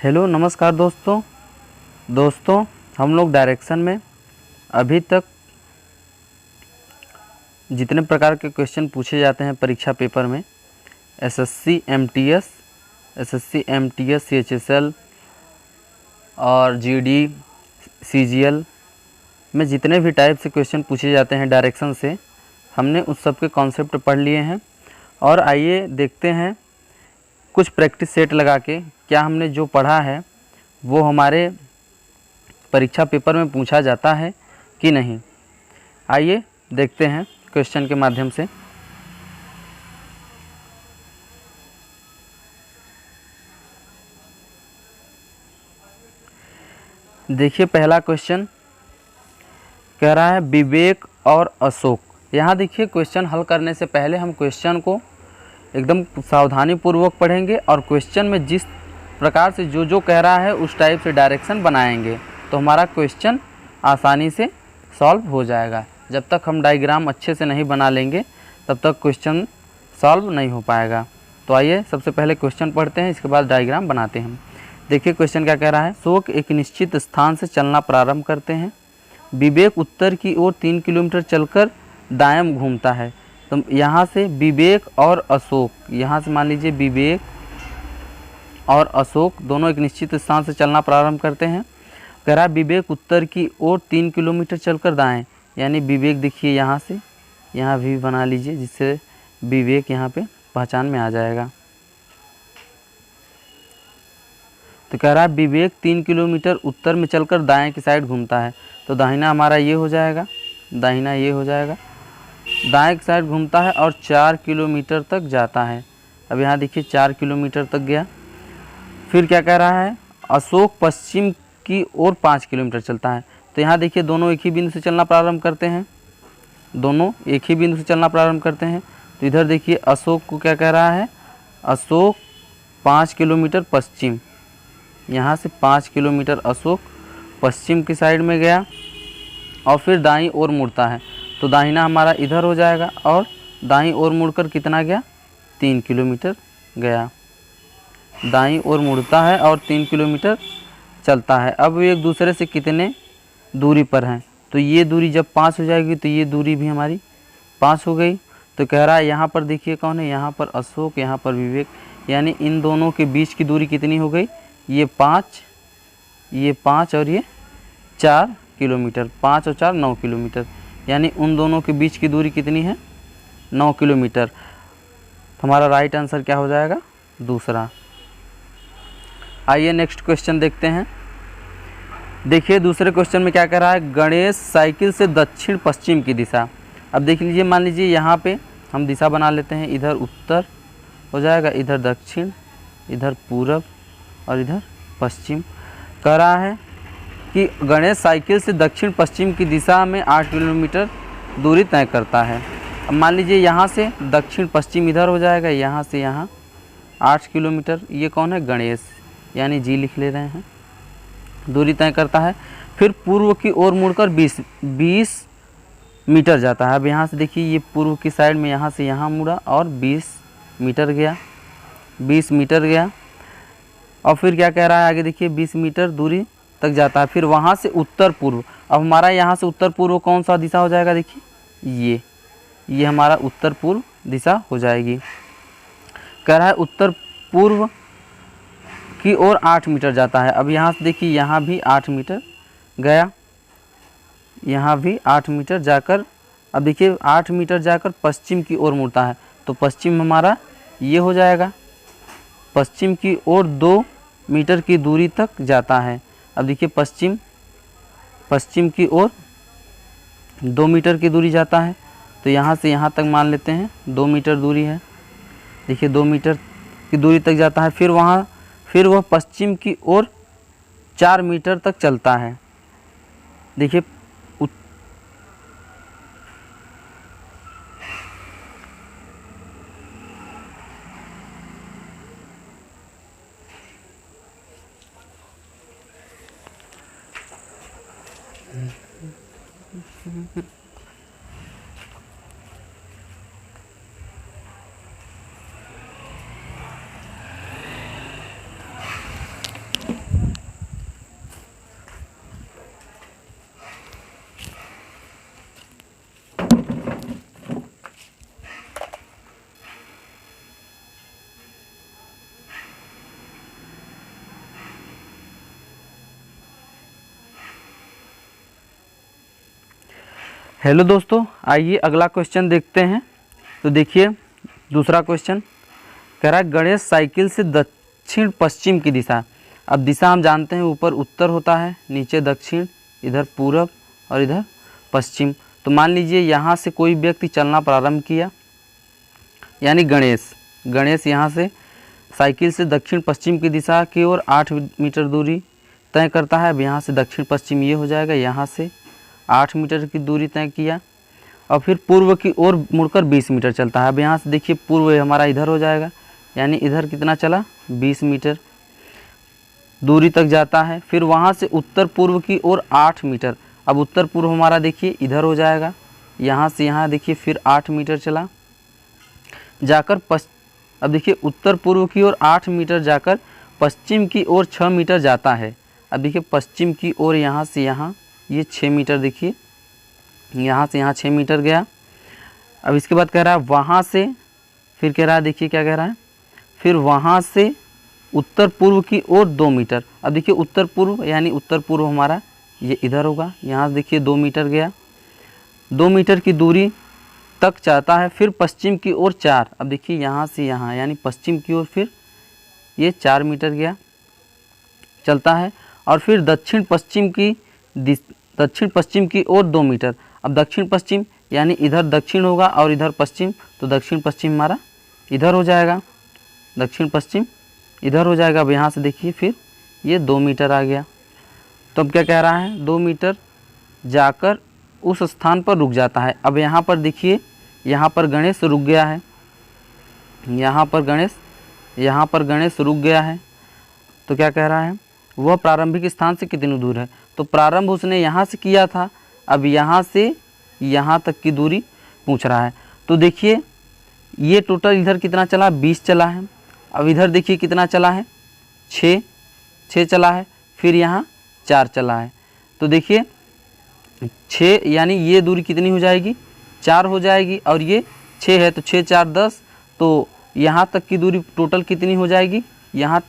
Hello नमस्कार दोस्तों हम लोग डायरेक्शन में अभी तक जितने प्रकार के क्वेश्चन पूछे जाते हैं परीक्षा पेपर में एसएससी एमटीएस सीएचएसएल और जीडी सीजीएल में जितने भी टाइप से क्वेश्चन पूछे जाते हैं डायरेक्शन से हमने उस सब के कॉन्सेप्ट पढ़ लिए हैं। और आइए देखते हैं कुछ प्रैक्टिस सेट लगा के क्या हमने जो पढ़ा है वो हमारे परीक्षा पेपर में पूछा जाता है कि नहीं। आइए देखते हैं क्वेश्चन के माध्यम से। देखिए पहला क्वेश्चन कह रहा है विवेक और अशोक। यहाँ देखिए क्वेश्चन हल करने से पहले हम क्वेश्चन को एकदम सावधानी पूर्वक पढ़ेंगे और क्वेश्चन में जिस प्रकार से जो कह रहा है उस टाइप से डायरेक्शन बनाएंगे तो हमारा क्वेश्चन आसानी से सॉल्व हो जाएगा। जब तक हम डायग्राम अच्छे से नहीं बना लेंगे तब तक क्वेश्चन सॉल्व नहीं हो पाएगा। तो आइए सबसे पहले क्वेश्चन पढ़ते हैं, इसके बाद डायग्राम बनाते हैं। देखिए क्वेश्चन क्या कह रहा है। अशोक एक निश्चित स्थान से चलना प्रारंभ करते हैं। विवेक उत्तर की ओर 3 किलोमीटर चलकर दायां घूमता है। तो यहाँ से विवेक और अशोक, यहाँ से मान लीजिए विवेक और अशोक दोनों एक निश्चित स्थान से चलना प्रारंभ करते हैं। कह रहा विवेक उत्तर की ओर 3 किलोमीटर चलकर दाएं, यानी विवेक देखिए यहाँ से यहाँ भी बना लीजिए जिससे विवेक यहाँ पे पहचान में आ जाएगा। तो कह रहा विवेक 3 किलोमीटर उत्तर में चलकर दाएं की साइड घूमता है। तो दाहिना हमारा ये हो जाएगा, दाहिना ये हो जाएगा, दाएं की साइड घूमता है और 4 किलोमीटर तक जाता है। अब यहाँ देखिए 4 किलोमीटर तक गया। फिर क्या कह रहा है, अशोक पश्चिम की ओर 5 किलोमीटर चलता है। तो यहाँ देखिए दोनों एक ही बिंदु से चलना प्रारंभ करते हैं, दोनों एक ही बिंदु से चलना प्रारंभ करते हैं। तो इधर देखिए अशोक को क्या कह रहा है, अशोक 5 किलोमीटर पश्चिम, यहाँ से 5 किलोमीटर अशोक पश्चिम की साइड में गया और फिर दाईं ओर मुड़ता है। तो दाहिना हमारा इधर हो जाएगा और दाईं ओर मुड़कर कितना गया, 3 किलोमीटर गया। दाईं ओर मुड़ता है और 3 किलोमीटर चलता है। अब एक दूसरे से कितने दूरी पर हैं, तो ये दूरी जब 5 हो जाएगी तो ये दूरी भी हमारी 5 हो गई। तो कह रहा है यहाँ पर देखिए कौन है, यहाँ पर अशोक, यहाँ पर विवेक, यानी इन दोनों के बीच की दूरी कितनी हो गई, ये 5 और ये 4 किलोमीटर, 5 और 4 9 किलोमीटर, यानी उन दोनों के बीच की दूरी कितनी है, 9 किलोमीटर। तो हमारा राइट आंसर क्या हो जाएगा, दूसरा। आइए नेक्स्ट क्वेश्चन देखते हैं। देखिए दूसरे क्वेश्चन में क्या कह रहा है, गणेश साइकिल से दक्षिण पश्चिम की दिशा। अब देख लीजिए, मान लीजिए यहाँ पे हम दिशा बना लेते हैं, इधर उत्तर हो जाएगा, इधर दक्षिण, इधर पूरब और इधर पश्चिम। कह रहा है कि गणेश साइकिल से दक्षिण पश्चिम की दिशा में 8 किलोमीटर दूरी तय करता है। अब मान लीजिए यहाँ से दक्षिण पश्चिम इधर हो जाएगा, यहाँ से यहाँ 8 किलोमीटर। ये कौन है, गणेश, यानी जी लिख ले रहे हैं, दूरी तय करता है। फिर पूर्व की ओर मुड़कर 20 मीटर जाता है। अब यहाँ से देखिए ये पूर्व की साइड में यहाँ से यहाँ मुड़ा और 20 मीटर गया, 20 मीटर गया। और फिर क्या कह रहा है आगे देखिए, 20 मीटर दूरी तक जाता है। फिर वहाँ से उत्तर पूर्व, अब हमारा यहाँ से उत्तर पूर्व कौन सा दिशा हो जाएगा, देखिए ये हमारा उत्तर पूर्व दिशा हो जाएगी। कह रहा है उत्तर पूर्व की ओर 8 मीटर जाता है। अब यहाँ से देखिए यहाँ भी 8 मीटर गया, यहाँ भी 8 मीटर जाकर, अब देखिए 8 मीटर जाकर पश्चिम की ओर मुड़ता है। तो पश्चिम हमारा ये हो जाएगा, पश्चिम की ओर 2 मीटर की दूरी तक जाता है। अब देखिए पश्चिम की ओर 2 मीटर की दूरी जाता है। तो यहाँ से यहाँ तक मान लेते हैं 2 मीटर दूरी है, देखिए 2 मीटर की दूरी तक जाता है। फिर वह पश्चिम की ओर 4 मीटर तक चलता है। देखिए हेलो दोस्तों, आइए अगला क्वेश्चन देखते हैं। तो देखिए दूसरा क्वेश्चन कह रहा है गणेश साइकिल से दक्षिण पश्चिम की दिशा। अब दिशा हम जानते हैं, ऊपर उत्तर होता है, नीचे दक्षिण, इधर पूरब और इधर पश्चिम। तो मान लीजिए यहाँ से कोई व्यक्ति चलना प्रारंभ किया, यानी गणेश यहाँ से साइकिल से दक्षिण पश्चिम की दिशा की ओर 8 मीटर दूरी तय करता है। अब यहाँ से दक्षिण पश्चिम ये हो जाएगा, यहाँ से 8 मीटर की दूरी तय किया और फिर पूर्व की ओर मुड़कर 20 मीटर चलता है। अब यहाँ से देखिए पूर्व हमारा इधर हो जाएगा, यानी इधर कितना चला, 20 मीटर दूरी तक जाता है। फिर वहाँ से उत्तर पूर्व की ओर 8 मीटर। अब उत्तर पूर्व हमारा देखिए इधर हो जाएगा, यहाँ से यहाँ देखिए फिर 8 मीटर चला जाकर अब देखिए उत्तर पूर्व की ओर 8 मीटर जाकर पश्चिम की ओर 6 मीटर जाता है। अब देखिए पश्चिम की ओर यहाँ से यहाँ ये 6 मीटर, देखिए यहाँ से यहाँ 6 मीटर गया। अब इसके बाद कह रहा है वहाँ से, फिर कह रहा है देखिए क्या कह रहा है, फिर वहाँ से उत्तर पूर्व की ओर 2 मीटर। अब देखिए उत्तर पूर्व यानी उत्तर पूर्व हमारा ये इधर होगा, यहाँ से देखिए 2 मीटर गया, 2 मीटर की दूरी तक चाहता है। फिर पश्चिम की ओर 4। अब देखिए यहाँ से यहाँ यानी पश्चिम की ओर फिर ये 4 मीटर गया चलता है। और फिर दक्षिण पश्चिम की ओर 2 मीटर। अब दक्षिण पश्चिम यानी इधर दक्षिण होगा और इधर पश्चिम, तो दक्षिण पश्चिम हमारा इधर हो जाएगा, दक्षिण पश्चिम इधर हो जाएगा। अब यहाँ से देखिए फिर ये 2 मीटर आ गया। तो अब क्या कह रहा है, 2 मीटर जाकर उस स्थान पर रुक जाता है। अब यहाँ पर देखिए, यहाँ पर गणेश रुक गया है, यहाँ पर गणेश रुक गया है। तो क्या कह रहा है, वह प्रारंभिक स्थान से कितनी दूर है। तो प्रारंभ उसने यहाँ से किया था, अब यहाँ से यहाँ तक की दूरी पूछ रहा है। तो देखिए ये टोटल इधर कितना चला, 20 चला है। अब इधर देखिए कितना चला है, 6 चला है। फिर यहाँ 4 चला है। तो देखिए 6 यानी ये दूरी कितनी हो जाएगी, 4 हो जाएगी। और ये 6 है, तो 6 4 10। तो यहाँ तक की दूरी टोटल कितनी हो जाएगी, यहाँ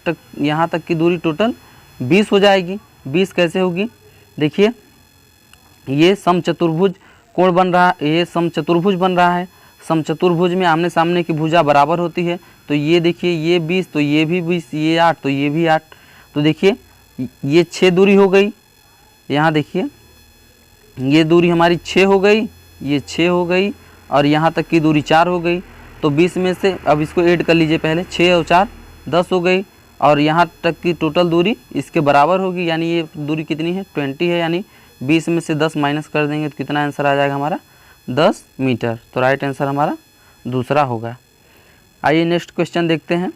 तक की दूरी टोटल 20 हो जाएगी। 20 कैसे होगी, देखिए ये समचतुर्भुज कोण बन रहा है, ये समचतुर्भुज बन रहा है। समचतुर्भुज में आमने सामने की भुजा बराबर होती है। तो ये देखिए ये 20, तो ये भी 20, ये 8, तो ये भी 8। तो देखिए ये 6 दूरी हो गई, यहाँ देखिए ये दूरी हमारी 6 हो गई, ये 6 हो गई और यहाँ तक की दूरी 4 हो गई। तो 20 में से अब इसको ऐड कर लीजिए पहले, 6 और 4 10 हो गई। और यहाँ तक की टोटल दूरी इसके बराबर होगी, यानी ये दूरी कितनी है, 20 है। यानी 20 में से 10 माइनस कर देंगे तो कितना आंसर आ जाएगा हमारा, 10 मीटर। तो राइट आंसर हमारा दूसरा होगा। आइए नेक्स्ट क्वेश्चन देखते हैं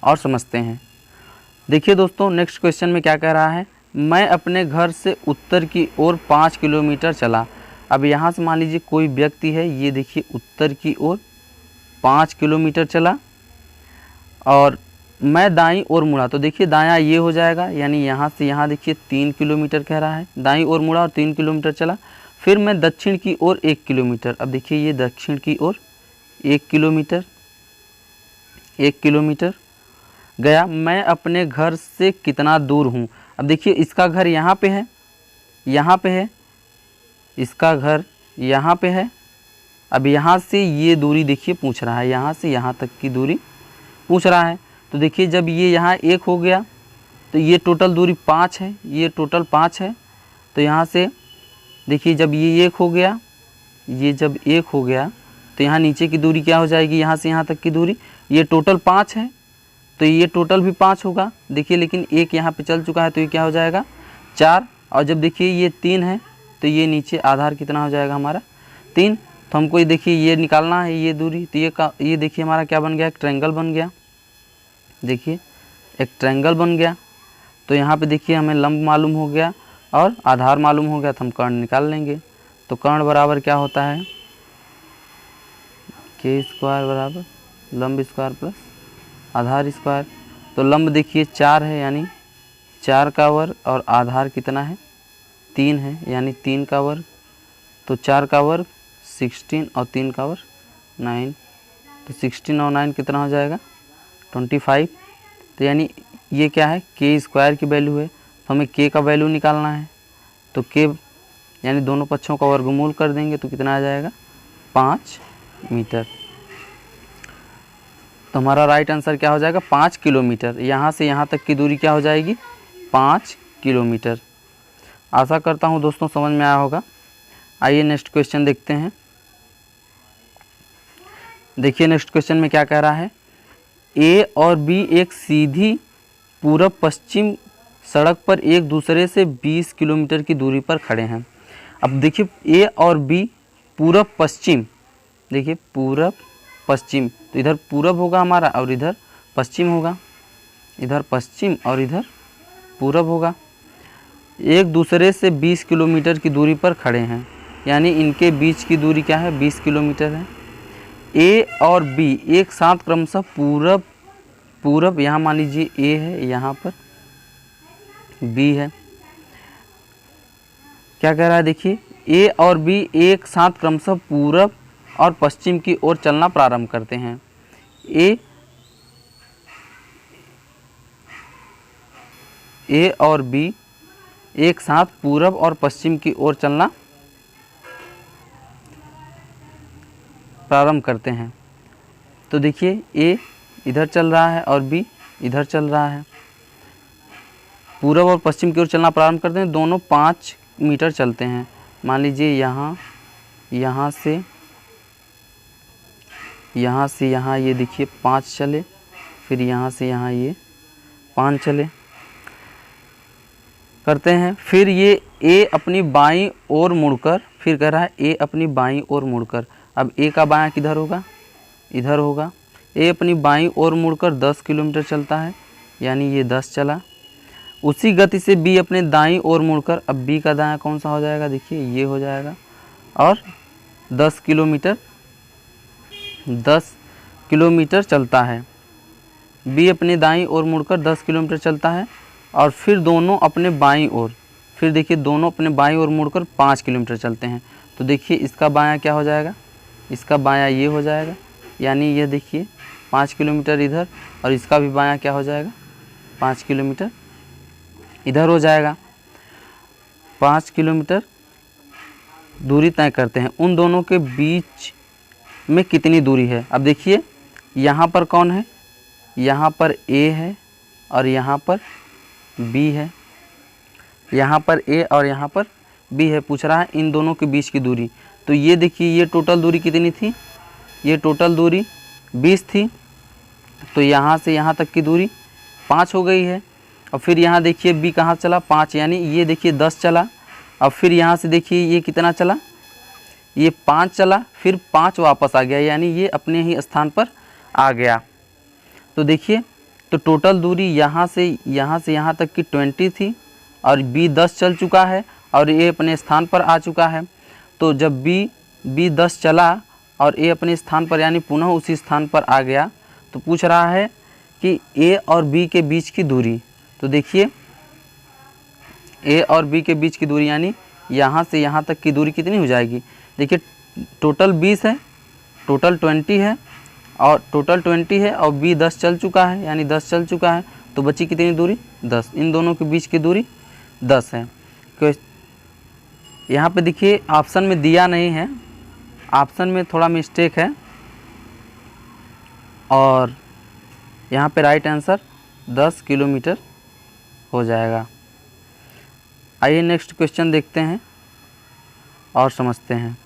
और समझते हैं। देखिए दोस्तों नेक्स्ट क्वेश्चन में क्या कह रहा है, मैं अपने घर से उत्तर की ओर 5 किलोमीटर चला। अब यहाँ से मान लीजिए कोई व्यक्ति है, ये देखिए उत्तर की ओर 5 किलोमीटर चला और मैं दाईं ओर मुड़ा। तो देखिए दायां ये हो जाएगा, यानी यहाँ से यहाँ देखिए 3 किलोमीटर कह रहा है, दाईं ओर मुड़ा और 3 किलोमीटर चला। फिर मैं दक्षिण की ओर 1 किलोमीटर। अब देखिए ये दक्षिण की ओर 1 किलोमीटर गया। मैं अपने घर से कितना दूर हूँ। अब देखिए इसका घर यहाँ पे है, इसका घर यहाँ पे है। अब यहाँ से ये दूरी देखिए पूछ रहा है, यहाँ से यहाँ तक की दूरी पूछ रहा है। तो देखिए जब ये यहाँ 1 हो गया तो ये टोटल दूरी 5 है, ये टोटल 5 है। तो यहाँ से देखिए जब ये 1 हो गया, जब 1 हो गया तो यहाँ नीचे की दूरी क्या हो जाएगी, यहाँ से यहाँ तक की दूरी, ये टोटल 5 है तो ये टोटल भी 5 होगा। देखिए लेकिन 1 यहाँ पे चल चुका है तो ये क्या हो जाएगा, 4। और जब देखिए ये 3 है तो ये नीचे आधार कितना हो जाएगा हमारा, 3। तो हमको ये देखिए ये निकालना है ये दूरी। तो ये देखिए हमारा क्या बन गया, एक ट्रायंगल बन गया। देखिए एक ट्रायंगल बन गया। तो यहाँ पे देखिए हमें लंब मालूम हो गया और आधार मालूम हो गया, तो हम कर्ण निकाल लेंगे। तो कर्ण बराबर क्या होता है, k² बराबर लंब स्क्वायर प्लस आधार स्क्वायर। तो लंब देखिए 4 है, यानी 4 का वर्ग, और आधार कितना है, 3 है, यानी 3 का वर्ग। तो 4 का वर्ग 16 और 3 का वर्ग 9। तो 16 और 9 कितना हो जाएगा, 25। तो यानी ये क्या है, k² की वैल्यू है। तो हमें k का वैल्यू निकालना है। तो k यानी दोनों पक्षों का वर्गमूल कर देंगे तो कितना आ जाएगा 5 मीटर। तो हमारा राइट आंसर क्या हो जाएगा 5 किलोमीटर। यहाँ से यहाँ तक की दूरी क्या हो जाएगी 5 किलोमीटर। आशा करता हूँ दोस्तों समझ में आया होगा। आइए नेक्स्ट क्वेश्चन देखते हैं। देखिए नेक्स्ट क्वेश्चन में क्या कह रहा है, ए और बी एक सीधी पूरब पश्चिम सड़क पर एक दूसरे से 20 किलोमीटर की दूरी पर खड़े हैं। अब देखिए ए और बी पूरब पश्चिम, देखिए पूरब पश्चिम, तो इधर पूरब होगा हमारा और इधर पश्चिम होगा, इधर पश्चिम और इधर पूरब होगा। एक दूसरे से 20 किलोमीटर की दूरी पर खड़े हैं, यानी इनके बीच की दूरी क्या है 20 किलोमीटर है। ए और बी एक साथ क्रमशः पूरब यहाँ मान लीजिए ए है, यहाँ पर बी है। क्या कह रहा है देखिए, ए और बी एक साथ क्रमशः पूरब और पश्चिम की ओर चलना प्रारंभ करते हैं। ए और बी एक साथ पूरब और पश्चिम की ओर चलना प्रारंभ करते हैं। तो देखिए ए इधर चल रहा है और बी इधर चल रहा है। पूरब और पश्चिम की ओर चलना प्रारंभ करते हैं, दोनों 5 मीटर चलते हैं। मान लीजिए यहाँ से यहाँ ये देखिए 5 चले, फिर यहाँ से यहाँ ये 5 चले करते हैं। फिर ये ए अपनी बाईं ओर मुड़कर, फिर कह रहा है ए अपनी बाईं ओर मुड़कर, अब ए का बायां किधर होगा इधर होगा। ए अपनी बाईं ओर मुड़कर 10 किलोमीटर चलता है, यानी ये 10 चला। उसी गति से बी अपने दाईं ओर मुड़कर, अब बी का दायां कौन सा हो जाएगा देखिए ये हो जाएगा, और 10 किलोमीटर चलता है। बी अपने दाईं ओर मुड़कर 10 किलोमीटर चलता है, और फिर दोनों अपने बाईं ओर, फिर देखिए दोनों अपने बाईं ओर मुड़कर 5 किलोमीटर चलते हैं। तो देखिए इसका बायां क्या हो जाएगा, इसका बायां ये हो जाएगा, यानी ये देखिए 5 किलोमीटर इधर, और इसका भी बायां क्या हो जाएगा 5 किलोमीटर इधर हो जाएगा। 5 किलोमीटर दूरी तय करते हैं। उन दोनों के बीच में कितनी दूरी है। अब देखिए यहाँ पर कौन है, यहाँ पर ए है और यहाँ पर बी है, यहाँ पर ए और यहाँ पर बी है। पूछ रहा है इन दोनों के बीच की दूरी। तो ये देखिए ये टोटल दूरी कितनी थी, ये टोटल दूरी 20 थी, तो यहाँ से यहाँ तक की दूरी 5 हो गई है। और फिर यहाँ देखिए बी कहाँ चला 5, यानी ये देखिए 10 चला। अब फिर यहाँ से देखिए ये कितना चला, ये 5 चला, फिर 5 वापस आ गया, यानी ये अपने ही स्थान पर आ गया। तो देखिए तो टोटल दूरी यहाँ से यहाँ तक की 20 थी, और बी 10 चल चुका है और ए अपने स्थान पर आ चुका है। तो जब बी 10 चला और ए अपने स्थान पर यानी पुनः उसी स्थान पर आ गया, तो पूछ रहा है कि ए और बी के बीच की दूरी। तो देखिए ए और बी के बीच की दूरी यानी यहाँ से यहाँ तक की दूरी कितनी हो जाएगी। देखिए टोटल 20 है, टोटल 20 है, और टोटल 20 है और बी 10 चल चुका है, यानी 10 चल चुका है, तो बची कितनी दूरी 10। इन दोनों के बीच की दूरी 10 है। यहाँ पे देखिए ऑप्शन में दिया नहीं है, ऑप्शन में थोड़ा मिस्टेक है, और यहाँ पे राइट आंसर 10 किलोमीटर हो जाएगा। आइए नेक्स्ट क्वेश्चन देखते हैं और समझते हैं।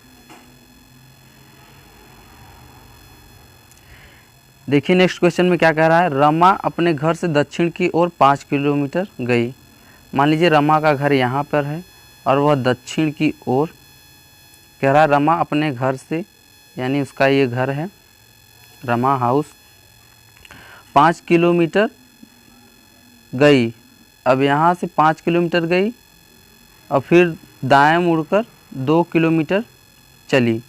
देखिए नेक्स्ट क्वेश्चन में क्या कह रहा है, रमा अपने घर से दक्षिण की ओर 5 किलोमीटर गई। मान लीजिए रमा का घर यहाँ पर है और वह दक्षिण की ओर, कह रहा है रमा अपने घर से, यानी उसका ये घर है रमा हाउस, 5 किलोमीटर गई। अब यहाँ से 5 किलोमीटर गई और फिर दाएं मुड़कर 2 किलोमीटर चली।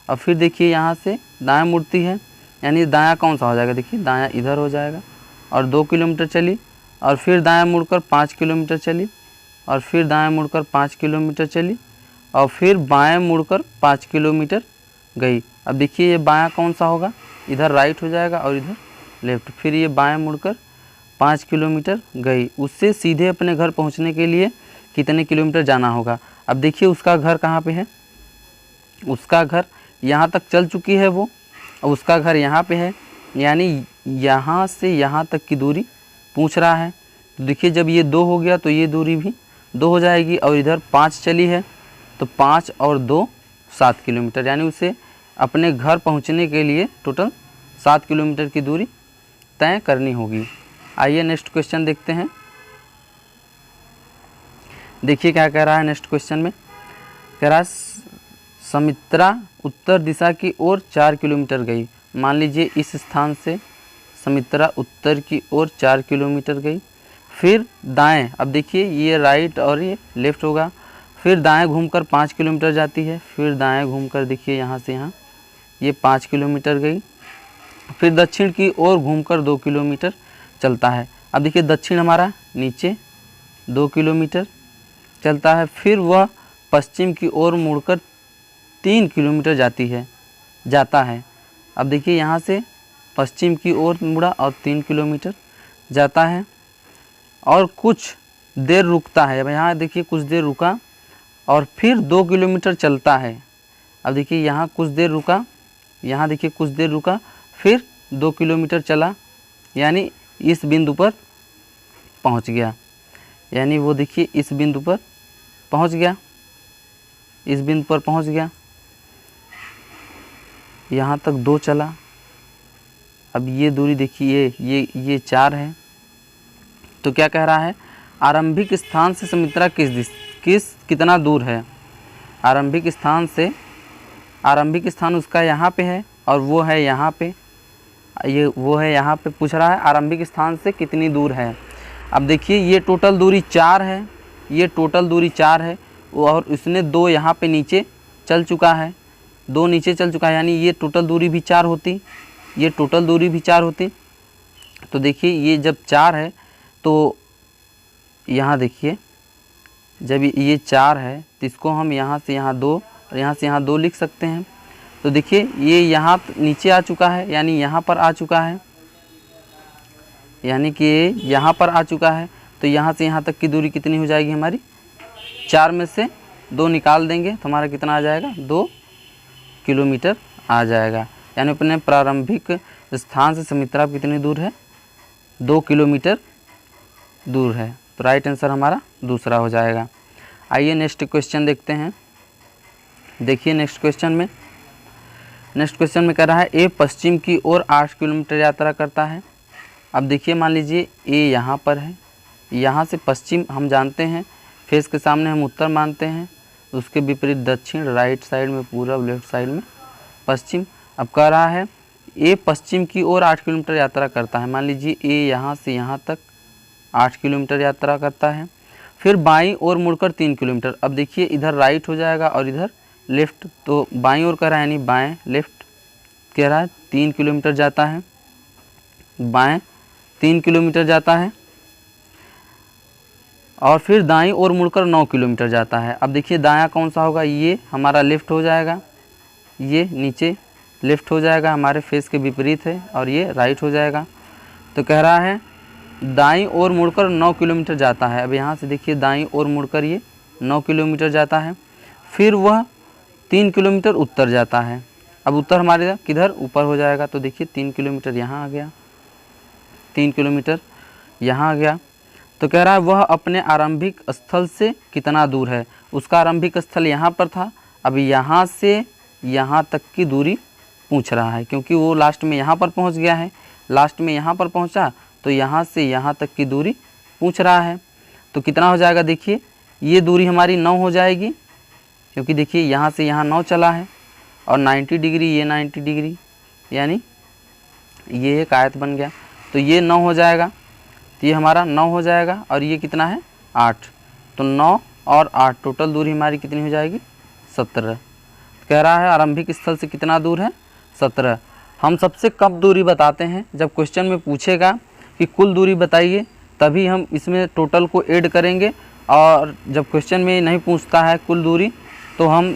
अब फिर देखिए यहाँ से दाएं मुड़ती है, यानी दायां कौन सा हो जाएगा, देखिए दायां इधर हो जाएगा, और 2 किलोमीटर चली, और फिर दायां मुड़कर 5 किलोमीटर चली, और फिर दाएं मुड़कर 5 किलोमीटर चली, और फिर बाएं मुड़कर 5 किलोमीटर गई। अब देखिए ये बायां कौन सा होगा, इधर राइट हो जाएगा और इधर लेफ्ट। फिर ये बाएं मुड़कर 5 किलोमीटर गई। उससे सीधे अपने घर पहुंचने के लिए कितने किलोमीटर जाना होगा। अब देखिए उसका घर कहाँ पे है, उसका घर यहाँ तक चल चुकी है वो, और उसका घर यहाँ पे है, यानी यहाँ से यहाँ तक की दूरी पूछ रहा है। तो देखिए जब ये 2 हो गया तो ये दूरी भी 2 हो जाएगी, और इधर 5 चली है तो 5 और 2 7 किलोमीटर, यानी उसे अपने घर पहुंचने के लिए टोटल 7 किलोमीटर की दूरी तय करनी होगी। आइए नेक्स्ट क्वेश्चन देखते हैं। देखिए क्या कह रहा है नेक्स्ट क्वेश्चन में, कह रहा है सुमित्रा उत्तर दिशा की ओर 4 किलोमीटर गई। मान लीजिए इस स्थान से सुमित्रा उत्तर की ओर 4 किलोमीटर गई, फिर दाएं, अब देखिए ये राइट और ये लेफ़्ट होगा, फिर दाएं घूमकर 5 किलोमीटर जाती है, फिर दाएं घूमकर देखिए यहाँ से यहाँ ये 5 किलोमीटर गई, फिर दक्षिण की ओर घूमकर 2 किलोमीटर चलता है। अब देखिए दक्षिण हमारा नीचे 2 किलोमीटर चलता है, फिर वह पश्चिम की ओर मुड़कर 3 किलोमीटर जाता है। अब देखिए यहाँ से पश्चिम की ओर मुड़ा और 3 किलोमीटर जाता है, और कुछ देर रुकता है। अब यहाँ देखिए कुछ देर रुका और फिर 2 किलोमीटर चलता है। अब देखिए यहाँ कुछ देर रुका, यहाँ देखिए कुछ देर रुका, फिर 2 किलोमीटर चला, यानी इस बिंदु पर पहुँच गया, यानी वो देखिए इस बिंदु पर पहुँच गया, इस बिंदु पर पहुँच गया, यहाँ तक 2 चला। अब ये दूरी देखिए ये 4 है। तो क्या कह रहा है, आरंभिक स्थान से सुमित्रा कितना दूर है। आरंभिक स्थान उसका यहाँ पे है और वो है यहाँ पे, वो है यहाँ पे, पूछ रहा है आरंभिक स्थान से कितनी दूर है। अब देखिए ये टोटल दूरी 4 है, ये टोटल दूरी 4 है, और उसने 2 यहाँ पे नीचे चल चुका है, 2 नीचे चल चुका है, यानी ये टोटल दूरी भी 4 होती, ये टोटल दूरी भी 4 होती। तो देखिए ये जब 4 है तो यहाँ देखिए जब ये 4 है तो इसको हम यहाँ से यहाँ 2 और यहाँ से यहाँ 2 लिख सकते हैं। तो देखिए ये यहाँ नीचे आ चुका है, यानी यहाँ पर आ चुका है, यानी कि यहाँ पर आ चुका है। तो यहाँ से यहाँ तक की दूरी कितनी हो जाएगी हमारी, 4 में से 2 निकाल देंगे तो हमारा कितना आ जाएगा, 2 किलोमीटर आ जाएगा। यानी अपने प्रारंभिक स्थान से सुमित्रा कितनी दूर है, 2 किलोमीटर दूर है। तो राइट आंसर हमारा दूसरा हो जाएगा। आइए नेक्स्ट क्वेश्चन देखते हैं। देखिए नेक्स्ट क्वेश्चन में कह रहा है ए पश्चिम की ओर 8 किलोमीटर यात्रा करता है। अब देखिए मान लीजिए ए यहाँ पर है, यहाँ से पश्चिम हम जानते हैं, फेस के सामने हम उत्तर मानते हैं, उसके विपरीत दक्षिण, राइट साइड में पूरब, लेफ्ट साइड में पश्चिम। अब कह रहा है ए पश्चिम की ओर 8 किलोमीटर यात्रा करता है। मान लीजिए ए यहाँ से यहाँ तक 8 किलोमीटर यात्रा करता है, फिर बाईं ओर मुड़कर 3 किलोमीटर। अब देखिए इधर राइट हो जाएगा और इधर लेफ़्ट, तो बाईं ओर कह रहा है यानी बाएं, लेफ़्ट कह रहा है 3 किलोमीटर जाता है, बाएं 3 किलोमीटर जाता है, और फिर दाईं ओर मुड़कर 9 किलोमीटर जाता है। अब देखिए दायां कौन सा होगा, ये हमारा लेफ़्ट हो जाएगा, ये नीचे लेफ़्ट हो जाएगा, हमारे फेस के विपरीत है, और ये राइट हो जाएगा। तो कह रहा है दाईं ओर मुड़कर 9 किलोमीटर जाता है। अब यहाँ से देखिए दाईं ओर मुड़कर ये 9 किलोमीटर जाता है, फिर वह 3 किलोमीटर उत्तर जाता है। अब उत्तर हमारे किधर, ऊपर हो जाएगा। तो देखिए 3 किलोमीटर यहाँ आ गया, 3 किलोमीटर यहाँ आ गया। तो कह रहा है वह अपने आरंभिक स्थल से कितना दूर है। उसका आरंभिक स्थल यहाँ पर था, अब यहाँ से यहाँ तक की दूरी पूछ रहा है, क्योंकि वो लास्ट में यहाँ पर पहुँच गया है, लास्ट में यहाँ पर पहुँचा, तो यहाँ से यहाँ तक की दूरी पूछ रहा है। तो कितना हो जाएगा, देखिए ये दूरी हमारी 9 हो जाएगी, क्योंकि देखिए यहाँ से यहाँ 9 चला है, और 90 डिग्री, ये 90 डिग्री, यानी ये एक आयत बन गया। तो ये 9 हो जाएगा, तो ये हमारा 9 हो जाएगा, और ये कितना है 8। तो 9 और 8 टोटल दूरी हमारी कितनी हो जाएगी, 17। कह रहा है आरंभिक स्थल से कितना दूर है, 17। हम सबसे कम दूरी बताते हैं, जब क्वेश्चन में पूछेगा कि कुल दूरी बताइए तभी हम इसमें टोटल को ऐड करेंगे, और जब क्वेश्चन में नहीं पूछता है कुल दूरी, तो हम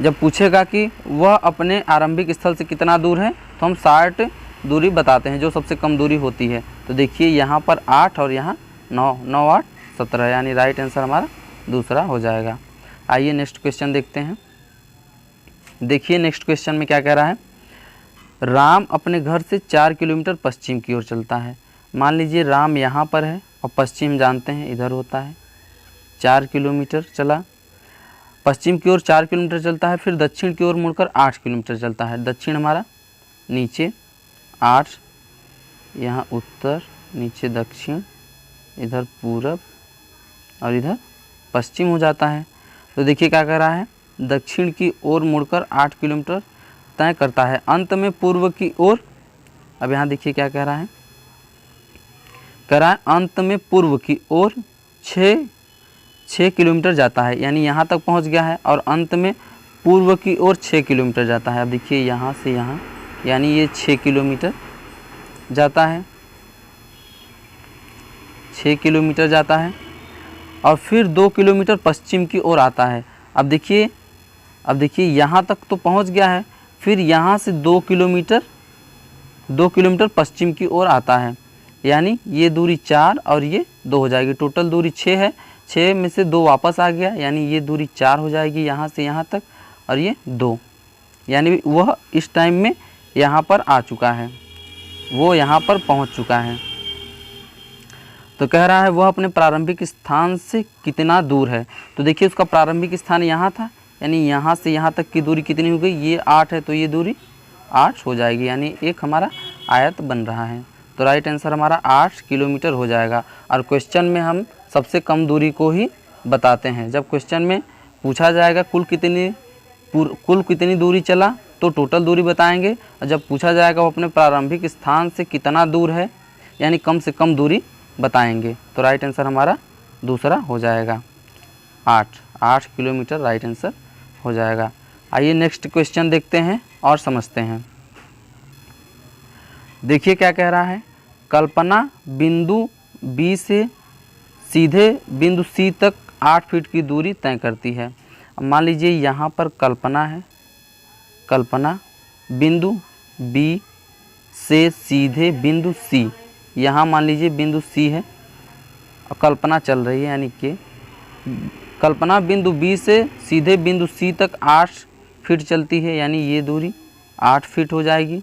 जब पूछेगा कि वह अपने आरंभिक स्थल से कितना दूर है, तो हम 60 दूरी बताते हैं, जो सबसे कम दूरी होती है। तो देखिए यहाँ पर 8 और यहाँ 9, 9 8 17, यानी राइट आंसर हमारा दूसरा हो जाएगा। आइए नेक्स्ट क्वेश्चन देखते हैं। देखिए नेक्स्ट क्वेश्चन में क्या कह रहा है। राम अपने घर से 4 किलोमीटर पश्चिम की ओर चलता है। मान लीजिए राम यहाँ पर है और पश्चिम जानते हैं इधर होता है। 4 किलोमीटर चला, पश्चिम की ओर 4 किलोमीटर चलता है, फिर दक्षिण की ओर मुड़कर 8 किलोमीटर चलता है। दक्षिण हमारा नीचे 8, यहाँ उत्तर, नीचे दक्षिण, इधर पूरब और इधर पश्चिम हो जाता है। तो देखिए क्या कर रहा है, दक्षिण की ओर मुड़कर 8 किलोमीटर तय करता है, अंत में पूर्व की ओर। अब यहाँ देखिए क्या कह रहा है, कह रहा है अंत में पूर्व की ओर 6 किलोमीटर जाता है, यानी यहाँ तक पहुँच गया है और अंत में पूर्व की ओर 6 किलोमीटर जाता है। अब देखिए यहाँ से यहाँ, यानी ये 6 किलोमीटर जाता है, 6 किलोमीटर जाता है और फिर 2 किलोमीटर पश्चिम की ओर आता है। अब देखिए यहाँ तक तो पहुँच गया है, फिर यहाँ से 2 किलोमीटर पश्चिम की ओर आता है, यानी ये दूरी 4 और ये 2 हो जाएगी। टोटल दूरी 6 है, 6 में से 2 वापस आ गया, यानी ये दूरी 4 हो जाएगी यहाँ से यहाँ तक, और ये 2, यानी वह इस टाइम में यहाँ पर आ चुका है, वो यहाँ पर पहुँच चुका है। तो कह रहा है वह अपने प्रारंभिक स्थान से कितना दूर है। तो देखिए उसका प्रारंभिक स्थान यहाँ था, यानी यहाँ से यहाँ तक की दूरी कितनी हो गई, ये 8 है, तो ये दूरी 8 हो जाएगी, यानी एक हमारा आयत बन रहा है। तो राइट आंसर हमारा 8 किलोमीटर हो जाएगा। और क्वेश्चन में हम सबसे कम दूरी को ही बताते हैं। जब क्वेश्चन में पूछा जाएगा कुल कितनी दूरी चला, तो टोटल दूरी बताएंगे, और जब पूछा जाएगा वो अपने प्रारंभिक स्थान से कितना दूर है, यानी कम से कम दूरी बताएंगे। तो राइट आंसर हमारा दूसरा हो जाएगा, 8 किलोमीटर राइट आंसर हो जाएगा। आइए नेक्स्ट क्वेश्चन देखते हैं और समझते हैं। देखिए क्या कह रहा है, कल्पना बिंदु बी से सीधे बिंदु सी तक 8 फीट की दूरी तय करती है। अब मान लीजिए यहाँ पर कल्पना है, कल्पना बिंदु बी से सीधे बिंदु सी, यहाँ मान लीजिए बिंदु सी है और कल्पना चल रही है, यानी कि कल्पना बिंदु बी से सीधे बिंदु सी तक 8 फीट चलती है, यानी ये दूरी 8 फीट हो जाएगी।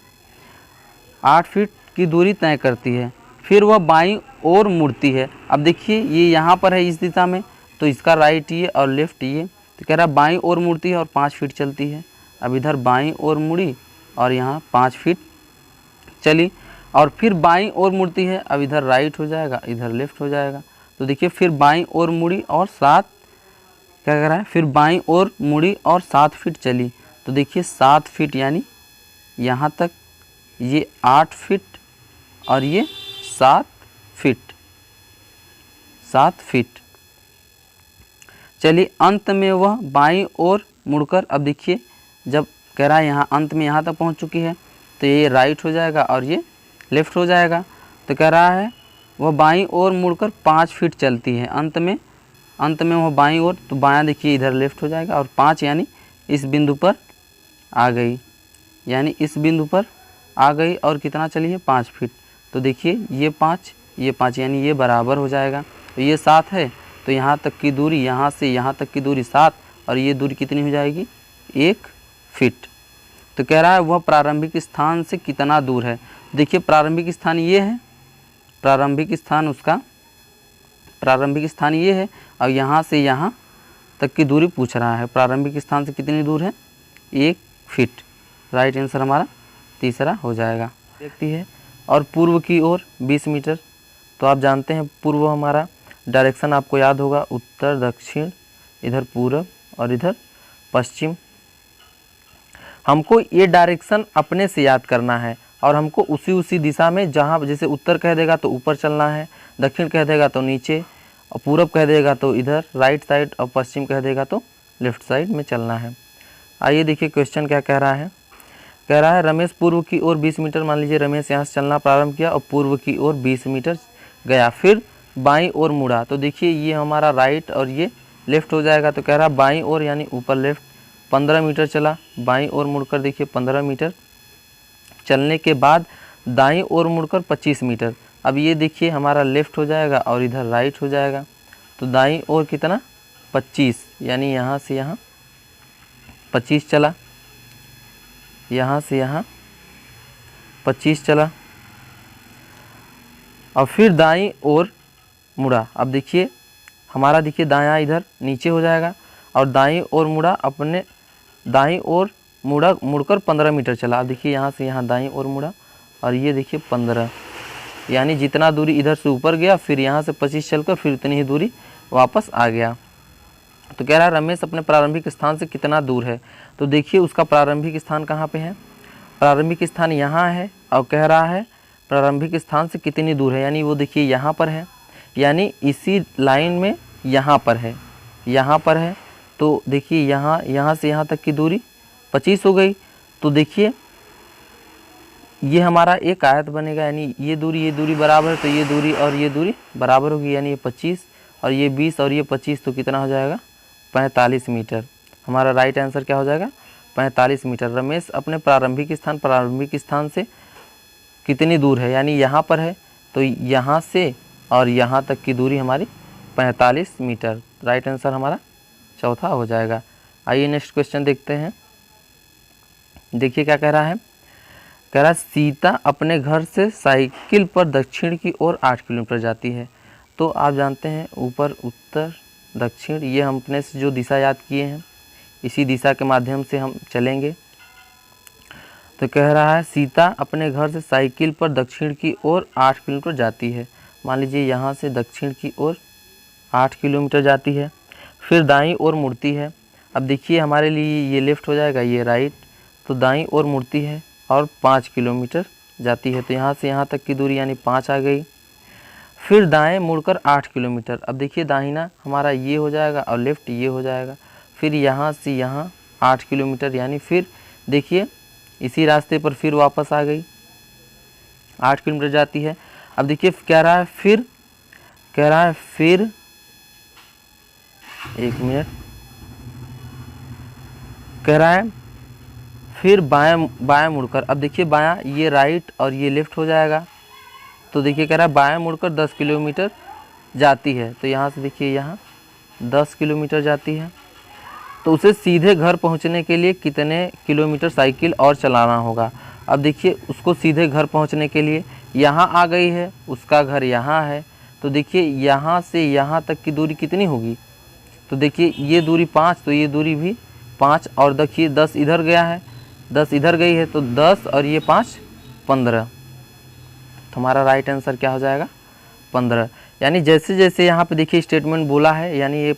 8 फीट की दूरी तय करती है, फिर वह बाईं ओर मुड़ती है। अब देखिए ये यहाँ पर है इस दिशा में, तो इसका राइट ये और लेफ्ट ये, तो कह रहा है बाईं ओर मुड़ती है और 5 फीट चलती है। अब इधर बाईं ओर मुड़ी और यहाँ 5 फीट चली, और फिर बाईं ओर मुड़ती है, अब इधर राइट हो जाएगा, इधर लेफ्ट हो जाएगा। तो देखिए फिर बाईं ओर मुड़ी और 7, क्या कर रहा है, फिर बाईं ओर मुड़ी और 7 फीट चली। तो देखिए 7 फीट, यानी यहाँ तक ये 8 फीट और ये 7 फीट चलिए। अंत में वह बाईं ओर मुड़कर, अब देखिए जब कह रहा है यहाँ अंत में यहाँ तक पहुँच चुकी है, तो ये राइट हो जाएगा और ये लेफ्ट हो जाएगा। तो कह रहा है वह बाईं ओर मुड़कर 5 फीट चलती है, अंत में वह बाईं ओर, तो बायां देखिए इधर लेफ्ट हो जाएगा, और 5 यानी इस बिंदु पर आ गई, यानी इस बिंदु पर आ गई, और कितना चली है 5 फीट। तो देखिए ये 5 यानी ये बराबर हो जाएगा। तो ये 7 है, तो यहाँ तक की दूरी, यहाँ से यहाँ तक की दूरी 7, और ये दूरी कितनी हो जाएगी 1 फीट। तो कह रहा है वह प्रारंभिक स्थान से कितना दूर है। देखिए प्रारंभिक स्थान ये है, प्रारंभिक स्थान ये है, और यहाँ से यहाँ तक की दूरी पूछ रहा है। प्रारंभिक स्थान से कितनी दूर है 1 फीट। राइट आंसर हमारा तीसरा हो जाएगा। देखती है और पूर्व की ओर 20 मीटर। तो आप जानते हैं पूर्व हमारा डायरेक्शन आपको याद होगा, उत्तर दक्षिण, इधर पूरब और इधर पश्चिम। हमको ये डायरेक्शन अपने से याद करना है, और हमको उसी दिशा में, जहाँ जैसे उत्तर कह देगा तो ऊपर चलना है, दक्षिण कह देगा तो नीचे, और पूरब कह देगा तो इधर राइट साइड, और पश्चिम कह देगा तो लेफ्ट साइड में चलना है। आइए देखिए क्वेश्चन क्या कह रहा है। कह रहा है रमेश पूर्व की ओर 20 मीटर, मान लीजिए रमेश यहाँ से चलना प्रारंभ किया और पूर्व की ओर 20 मीटर गया, फिर बाईं ओर मुड़ा। तो देखिए ये हमारा राइट और ये लेफ्ट हो जाएगा। तो कह रहा है बाईं ओर यानी ऊपर लेफ्ट 15 मीटर चला, बाईं ओर मुड़कर देखिए 15 मीटर चलने के बाद दाईं ओर मुड़कर 25 मीटर। अब ये देखिए हमारा लेफ्ट हो जाएगा और इधर राइट हो जाएगा। तो दाईं ओर कितना 25, यानी यहाँ से यहाँ 25 चला, यहाँ से यहाँ 25 चला, और फिर दाईं ओर मुड़ा। अब देखिए हमारा, देखिए दायां इधर नीचे हो जाएगा, और दाईं ओर मुड़ा, अपने दाईं ओर मुड़कर 15 मीटर चला। अब देखिए यहाँ से यहाँ दाईं ओर मुड़ा, और ये देखिए 15, यानी जितना दूरी इधर से ऊपर गया, फिर यहाँ से 25 चलकर फिर उतनी ही दूरी वापस आ गया। तो कह रहा है रमेश अपने प्रारंभिक स्थान से कितना दूर है। तो देखिए उसका प्रारंभिक स्थान कहाँ पे है, प्रारंभिक स्थान यहाँ है, और कह रहा है प्रारंभिक स्थान से कितनी दूर है, यानी वो देखिए यहाँ पर है, यानी इसी लाइन में यहाँ पर है, यहाँ पर है। तो देखिए यहाँ से यहाँ तक की दूरी 25 हो गई। तो देखिए ये हमारा एक आयत बनेगा, यानी ये दूरी बराबर, तो ये दूरी और ये दूरी बराबर होगी, यानी ये 25 और ये 20 और ये 25, तो कितना हो जाएगा 45 मीटर। हमारा राइट आंसर क्या हो जाएगा 45 मीटर। रमेश अपने प्रारंभिक स्थान से कितनी दूर है, यानी यहाँ पर है, तो यहाँ से और यहाँ तक की दूरी हमारी 45 मीटर। राइट आंसर हमारा चौथा हो जाएगा। आइए नेक्स्ट क्वेश्चन देखते हैं। देखिए क्या कह रहा है, कह रहा है सीता अपने घर से साइकिल पर दक्षिण की ओर 8 किलोमीटर जाती है। तो आप जानते हैं ऊपर उत्तर दक्षिण, ये हम अपने से जो दिशा याद किए हैं इसी दिशा के माध्यम से हम चलेंगे। तो कह रहा है सीता अपने घर से साइकिल पर दक्षिण की ओर 8 किलोमीटर जाती है। मान लीजिए यहाँ से दक्षिण की ओर 8 किलोमीटर जाती है, फिर दाईं ओर मुड़ती है। अब देखिए हमारे लिए ये लेफ़्ट हो जाएगा, ये राइट, तो दाईं ओर मुड़ती है और 5 किलोमीटर जाती है। तो यहाँ से यहाँ तक की दूरी यानी 5 आ गई। फिर दाएं मुड़कर 8 किलोमीटर। अब देखिए दाहिना हमारा ये हो जाएगा और लेफ़्ट ये हो जाएगा। फिर यहाँ से यहाँ 8 किलोमीटर, यानी फिर देखिए इसी रास्ते पर फिर वापस आ गई, 8 किलोमीटर जाती है। अब देखिए कह रहा है फिर एक मिनट, कह रहा है फिर बाएं मुड़कर। अब देखिए बायां ये राइट और ये लेफ़्ट हो जाएगा। तो देखिए कह रहा है बाएं मुड़कर 10 किलोमीटर जाती है। तो यहाँ से देखिए यहाँ 10 किलोमीटर जाती है। तो उसे सीधे घर पहुँचने के लिए कितने किलोमीटर साइकिल और चलाना होगा। अब देखिए उसको सीधे घर पहुँचने के लिए यहाँ आ गई है, उसका घर यहाँ है। तो देखिए यहाँ से यहाँ तक की दूरी कितनी होगी। तो देखिए ये दूरी 5, तो ये दूरी भी 5, और देखिए 10 इधर गया है, 10 इधर गई है, तो 10 और ये 5 15। तो हमारा राइट आंसर क्या हो जाएगा 15। यानी जैसे जैसे यहाँ पे देखिए स्टेटमेंट बोला है, यानी ये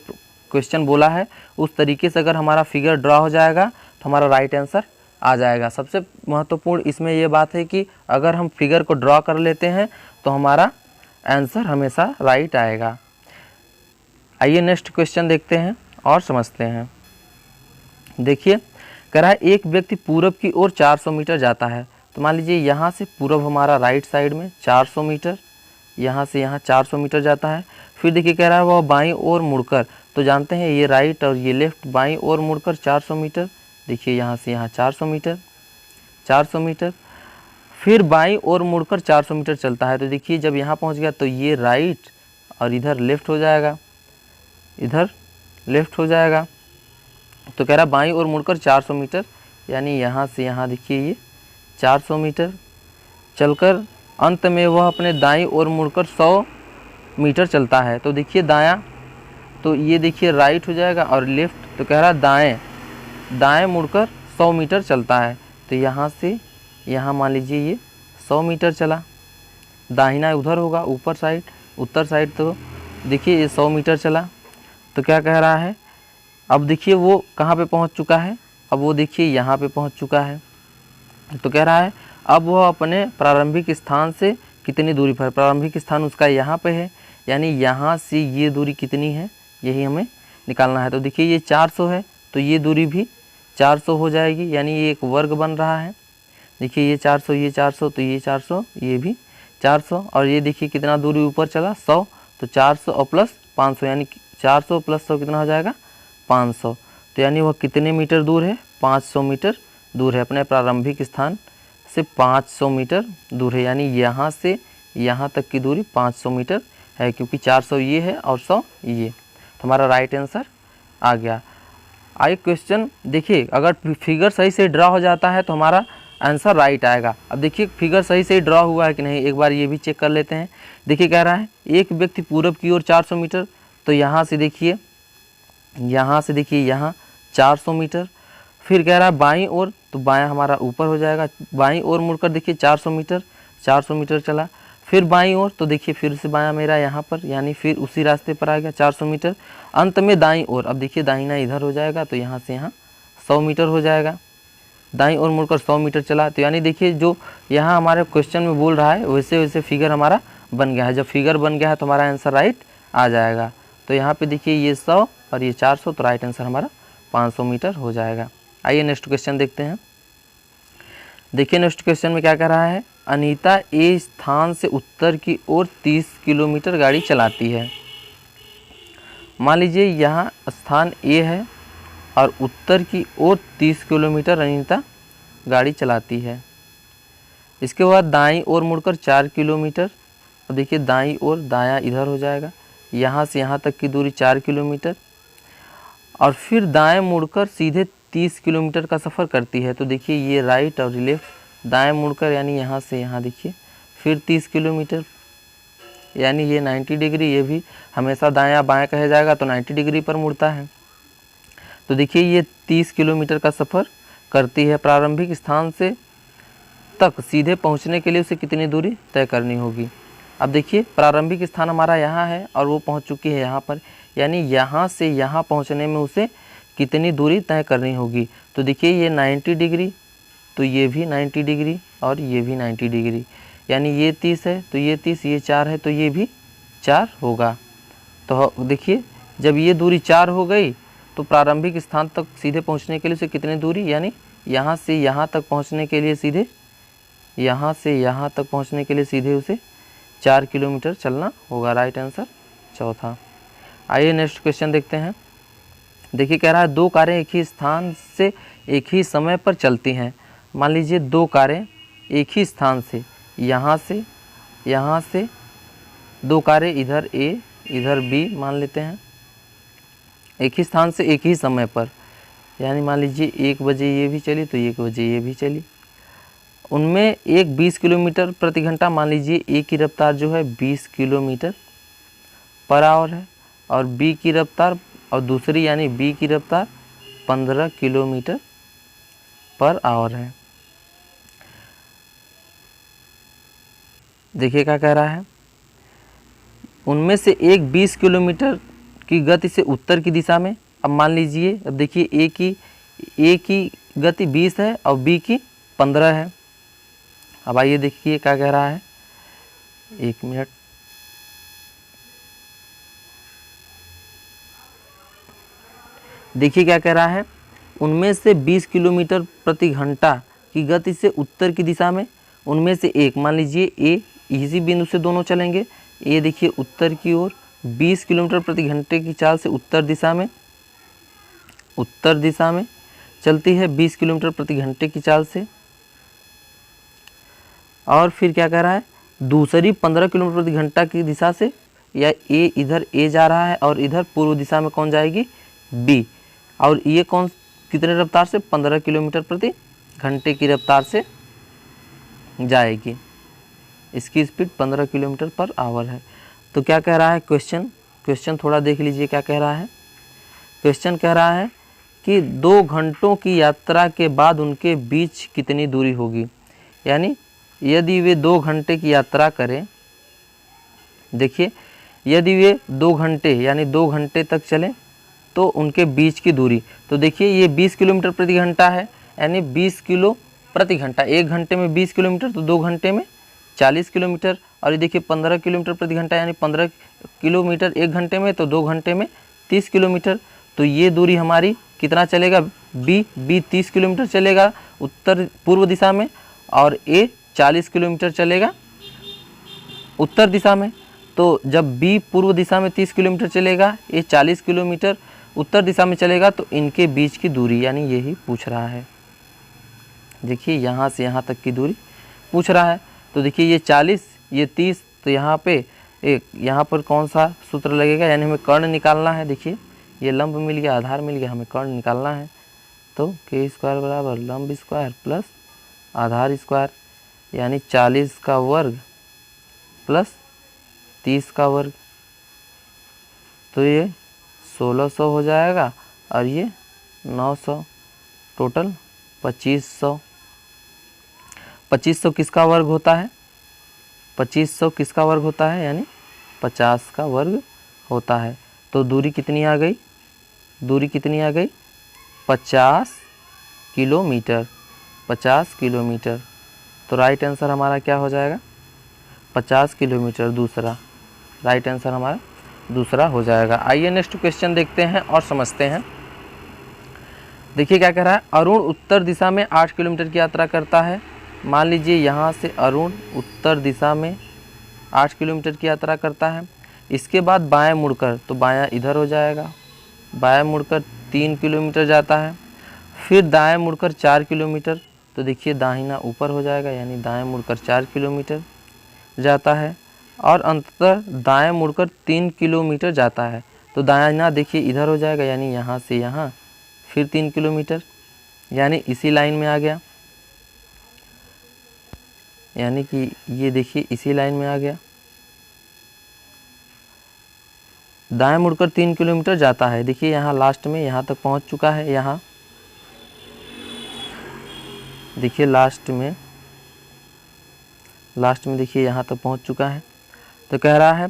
क्वेश्चन बोला है, उस तरीके से अगर हमारा फिगर ड्रा हो जाएगा तो हमारा राइट आंसर आ जाएगा। सबसे महत्वपूर्ण इसमें ये बात है कि अगर हम फिगर को ड्रा कर लेते हैं तो हमारा आंसर हमेशा राइट आएगा। आइए नेक्स्ट क्वेश्चन देखते हैं और समझते हैं। देखिए कह रहा है एक व्यक्ति पूरब की ओर 400 मीटर जाता है। तो मान लीजिए यहाँ से पूरब हमारा राइट साइड में 400 मीटर, यहाँ से यहाँ 400 मीटर जाता है। फिर देखिए कह रहा है वह बाईं ओर मुड़कर, तो जानते हैं ये राइट और ये लेफ़्ट, बाईं ओर मुड़कर 400 मीटर। देखिए यहाँ से यहाँ 400 मीटर, फिर बाईं ओर मुड़कर 400 मीटर चलता है। तो देखिए जब यहाँ पहुँच गया तो ये राइट और इधर लेफ़्ट हो जाएगा, इधर लेफ़्ट हो जाएगा। तो कह रहा बाईं ओर मुड़कर 400 मीटर, यानी यहाँ से यहाँ देखिए ये 400 मीटर चलकर अंत में वह अपने दाईं ओर मुड़कर 100 मीटर चलता है। तो देखिए दायां, तो ये देखिए राइट हो जाएगा और लेफ़्ट, तो कह रहा दाएं मुड़कर 100 मीटर चलता है। तो यहाँ से यहाँ मान लीजिए ये 100 मीटर चला, दाहिना उधर होगा ऊपर साइड, उत्तर साइड। तो देखिए ये 100 मीटर चला। तो क्या कह रहा है, अब देखिए वो कहाँ पे पहुँच चुका है, अब वो देखिए यहाँ पे पहुँच चुका है। तो कह रहा है अब वह अपने प्रारंभिक स्थान से कितनी दूरी पर, प्रारंभिक स्थान उसका यहाँ पे है, यानी यहाँ से ये दूरी कितनी है यही हमें निकालना है। तो देखिए ये 400 है, तो ये दूरी भी 400 हो जाएगी, यानी ये एक वर्ग बन रहा है। देखिए ये 400, ये 400, तो ये 400, ये भी 400, और ये देखिए कितना दूरी ऊपर चला 100। तो 400 और प्लस 500, यानी 400 प्लस 100 कितना हो जाएगा 500। तो यानी वह कितने मीटर दूर है, 500 मीटर दूर है, अपने प्रारंभिक स्थान से 500 मीटर दूर है। यानी यहाँ से यहाँ तक की दूरी 500 मीटर है, क्योंकि 400 ये है और 100 ये, तो हमारा राइट आंसर आ गया। आइए क्वेश्चन देखिए, अगर फिगर सही से ड्रा हो जाता है तो हमारा आंसर राइट आएगा। अब देखिए फिगर सही से ड्रा हुआ है कि नहीं, एक बार ये भी चेक कर लेते हैं। देखिए कह रहा है एक व्यक्ति पूरब की ओर 400 मीटर, तो यहाँ से देखिए यहाँ 400 मीटर। फिर कह रहा है बाईं ओर, तो बायां हमारा ऊपर हो जाएगा। बाईं ओर मुड़कर देखिए 400 मीटर चला। फिर बाईं ओर, तो देखिए फिर से बायां मेरा यहाँ पर, यानी फिर उसी रास्ते पर आ गया 400 मीटर। अंत में दाईं ओर, अब देखिए दाहिना इधर हो जाएगा, तो यहाँ से यहाँ 100 मीटर हो जाएगा। दाईं ओर मुड़कर 100 मीटर चला, तो यानी देखिए जो यहाँ हमारे क्वेश्चन में बोल रहा है वैसे वैसे फिगर हमारा बन गया है। जब फिगर बन गया है तो हमारा आंसर राइट आ जाएगा। तो यहाँ पे देखिए ये 100 और ये 400, तो राइट आंसर हमारा 500 मीटर हो जाएगा। आइए नेक्स्ट क्वेश्चन देखते हैं। देखिए नेक्स्ट क्वेश्चन में क्या कह रहा है, अनीता ए स्थान से उत्तर की ओर 30 किलोमीटर गाड़ी चलाती है। मान लीजिए यहाँ स्थान ए है और उत्तर की ओर 30 किलोमीटर अनीता गाड़ी चलाती है। इसके बाद दाईं ओर मुड़कर 4 किलोमीटर, और देखिए दाईं ओर, दायां इधर हो जाएगा, यहाँ से यहाँ तक की दूरी 4 किलोमीटर। और फिर दाएं मुड़कर सीधे 30 किलोमीटर का सफ़र करती है। तो देखिए ये राइट और लेफ़्ट, दाएं मुड़कर यानी यहाँ से यहाँ देखिए फिर 30 किलोमीटर, यानी ये 90 डिग्री, ये भी हमेशा दायां बायां कहा जाएगा तो 90 डिग्री पर मुड़ता है। तो देखिए ये 30 किलोमीटर का सफ़र करती है। प्रारंभिक स्थान से तक सीधे पहुंचने के लिए उसे कितनी दूरी तय करनी होगी। अब देखिए प्रारंभिक स्थान हमारा यहाँ है और वो पहुंच चुकी है यहाँ पर, यानी यहाँ से यहाँ पहुंचने में उसे कितनी दूरी तय करनी होगी। तो देखिए ये 90 डिग्री, तो ये भी 90 डिग्री और ये भी 90 डिग्री, यानी ये 30 है तो ये 30, ये 4 है तो ये भी 4 होगा। तो देखिए जब ये दूरी 4 हो गई तो प्रारंभिक स्थान तक सीधे पहुंचने के लिए उसे कितनी दूरी, यानी यहाँ से यहाँ तक पहुंचने के लिए सीधे, यहाँ से यहाँ तक पहुंचने के लिए सीधे उसे 4 किलोमीटर चलना होगा। राइट आंसर चौथा। आइए नेक्स्ट क्वेश्चन देखते हैं। देखिए कह रहा है दो कारें एक ही स्थान से एक ही समय पर चलती हैं। मान लीजिए दो कारें एक ही स्थान से, यहाँ से दो कारें, इधर ए इधर बी मान लेते हैं, एक ही स्थान से एक ही समय पर, यानी मान लीजिए 1 बजे ये भी चली तो 1 बजे ये भी चली। उनमें एक 20 किलोमीटर प्रति घंटा, मान लीजिए ए की रफ्तार जो है 20 किलोमीटर पर आवर है और बी की रफ्तार, और दूसरी यानी बी की रफ्तार 15 किलोमीटर पर आवर है। देखिए क्या कह रहा है, उनमें से एक 20 किलोमीटर की गति से उत्तर की दिशा में। अब मान लीजिए, अब देखिए ए की गति 20 है और बी की 15 है। अब आइए देखिए क्या कह रहा है, 1 मिनट। देखिए क्या कह रहा है, उनमें से 20 किलोमीटर प्रति घंटा की गति से उत्तर की दिशा में, उनमें से एक, मान लीजिए ए, इसी बिंदु से दोनों चलेंगे। ए देखिए उत्तर की ओर 20 किलोमीटर प्रति घंटे की चाल से उत्तर दिशा में चलती है 20 किलोमीटर प्रति घंटे की चाल से। और फिर क्या कह रहा है, दूसरी 15 किलोमीटर प्रति घंटा की दिशा से, या ए इधर ए जा रहा है और इधर पूर्व दिशा में कौन जाएगी, बी, और ये कौन कितने रफ्तार से, 15 किलोमीटर प्रति घंटे की रफ्तार से जाएगी। इसकी स्पीड 15 किलोमीटर पर आवर है। तो क्या कह रहा है क्वेश्चन थोड़ा देख लीजिए क्या कह रहा है। क्वेश्चन कह रहा है कि 2 घंटों की यात्रा के बाद उनके बीच कितनी दूरी होगी। यानी यदि वे 2 घंटे की यात्रा करें, देखिए यदि वे 2 घंटे यानी 2 घंटे तक चलें तो उनके बीच की दूरी, तो देखिए ये 20 किलोमीटर प्रति घंटा है, यानी 20 किलो प्रति घंटा, 1 घंटे में 20 किलोमीटर तो 2 घंटे में 40 किलोमीटर। और ये देखिए 15 किलोमीटर प्रति घंटा, यानी 15 किलोमीटर 1 घंटे में तो 2 घंटे में 30 किलोमीटर। तो ये दूरी हमारी कितना चलेगा, बी 30 किलोमीटर चलेगा उत्तर पूर्व दिशा में और ए 40 किलोमीटर चलेगा उत्तर दिशा में। तो जब बी पूर्व दिशा में 30 किलोमीटर चलेगा, ए 40 किलोमीटर उत्तर दिशा में चलेगा, तो इनके बीच की दूरी, यानी यही पूछ रहा है। देखिए यहाँ से यहाँ तक की दूरी पूछ रहा है। तो देखिए ये 40 ये 30, तो यहाँ पे एक यहाँ पर कौन सा सूत्र लगेगा, यानी हमें कर्ण निकालना है। देखिए ये लंब मिल गया, आधार मिल गया, हमें कर्ण निकालना है। तो k स्क्वायर बराबर लंब स्क्वायर प्लस आधार स्क्वायर, यानी 40 का वर्ग प्लस 30 का वर्ग, तो ये 1600 हो जाएगा और ये 900, टोटल 2500। 2500 किसका वर्ग होता है, 2500 किसका वर्ग होता है, यानी 50 का वर्ग होता है। तो दूरी कितनी आ गई, दूरी कितनी आ गई, 50 किलोमीटर, 50 किलोमीटर। तो राइट आंसर हमारा क्या हो जाएगा, 50 किलोमीटर, दूसरा राइट आंसर हमारा दूसरा हो जाएगा। आइए नेक्स्ट क्वेश्चन देखते हैं और समझते हैं। देखिए क्या कह रहा है, अरुण उत्तर दिशा में 8 किलोमीटर की यात्रा करता है। मान लीजिए यहाँ से अरुण उत्तर दिशा में 8 किलोमीटर की यात्रा करता है। इसके बाद बाएं मुड़कर, तो बायां इधर हो जाएगा, बाएं मुड़कर 3 किलोमीटर जाता है। फिर दाएं मुड़कर 4 किलोमीटर, तो देखिए दाहिना ऊपर हो जाएगा, यानी दाएं मुड़कर 4 किलोमीटर जाता है। और अंततः दाएं मुड़कर 3 किलोमीटर जाता है। तो दाहिना देखिए इधर हो जाएगा, यानी यहाँ से यहाँ फिर 3 किलोमीटर, यानी इसी लाइन में आ गया, यानी कि ये देखिए इसी लाइन में आ गया। दाएं मुड़कर 3 किलोमीटर जाता है, देखिए यहाँ लास्ट में यहाँ तक पहुँच चुका है। यहाँ देखिए लास्ट में देखिए यहाँ तक पहुँच चुका है। तो कह रहा है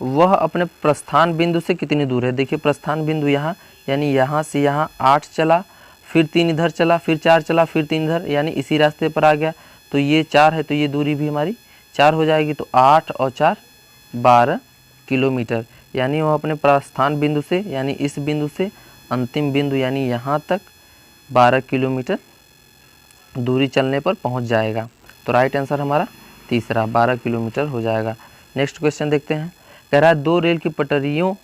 वह अपने प्रस्थान बिंदु से कितनी दूर है। देखिए प्रस्थान बिंदु यहाँ, यानी यहाँ से यहाँ 8 चला, फिर 3 इधर चला, फिर 4 चला, फिर 3 इधर, यानी इसी रास्ते पर आ गया। तो ये 4 है, तो ये दूरी भी हमारी 4 हो जाएगी। तो 8 और 4 12 किलोमीटर, यानी वह अपने प्रस्थान बिंदु से, यानी इस बिंदु से अंतिम बिंदु यानी यहाँ तक 12 किलोमीटर दूरी चलने पर पहुँच जाएगा। तो राइट आंसर हमारा तीसरा 12 किलोमीटर हो जाएगा। नेक्स्ट क्वेश्चन देखते हैं। कह रहा है दो रेल की पटरियों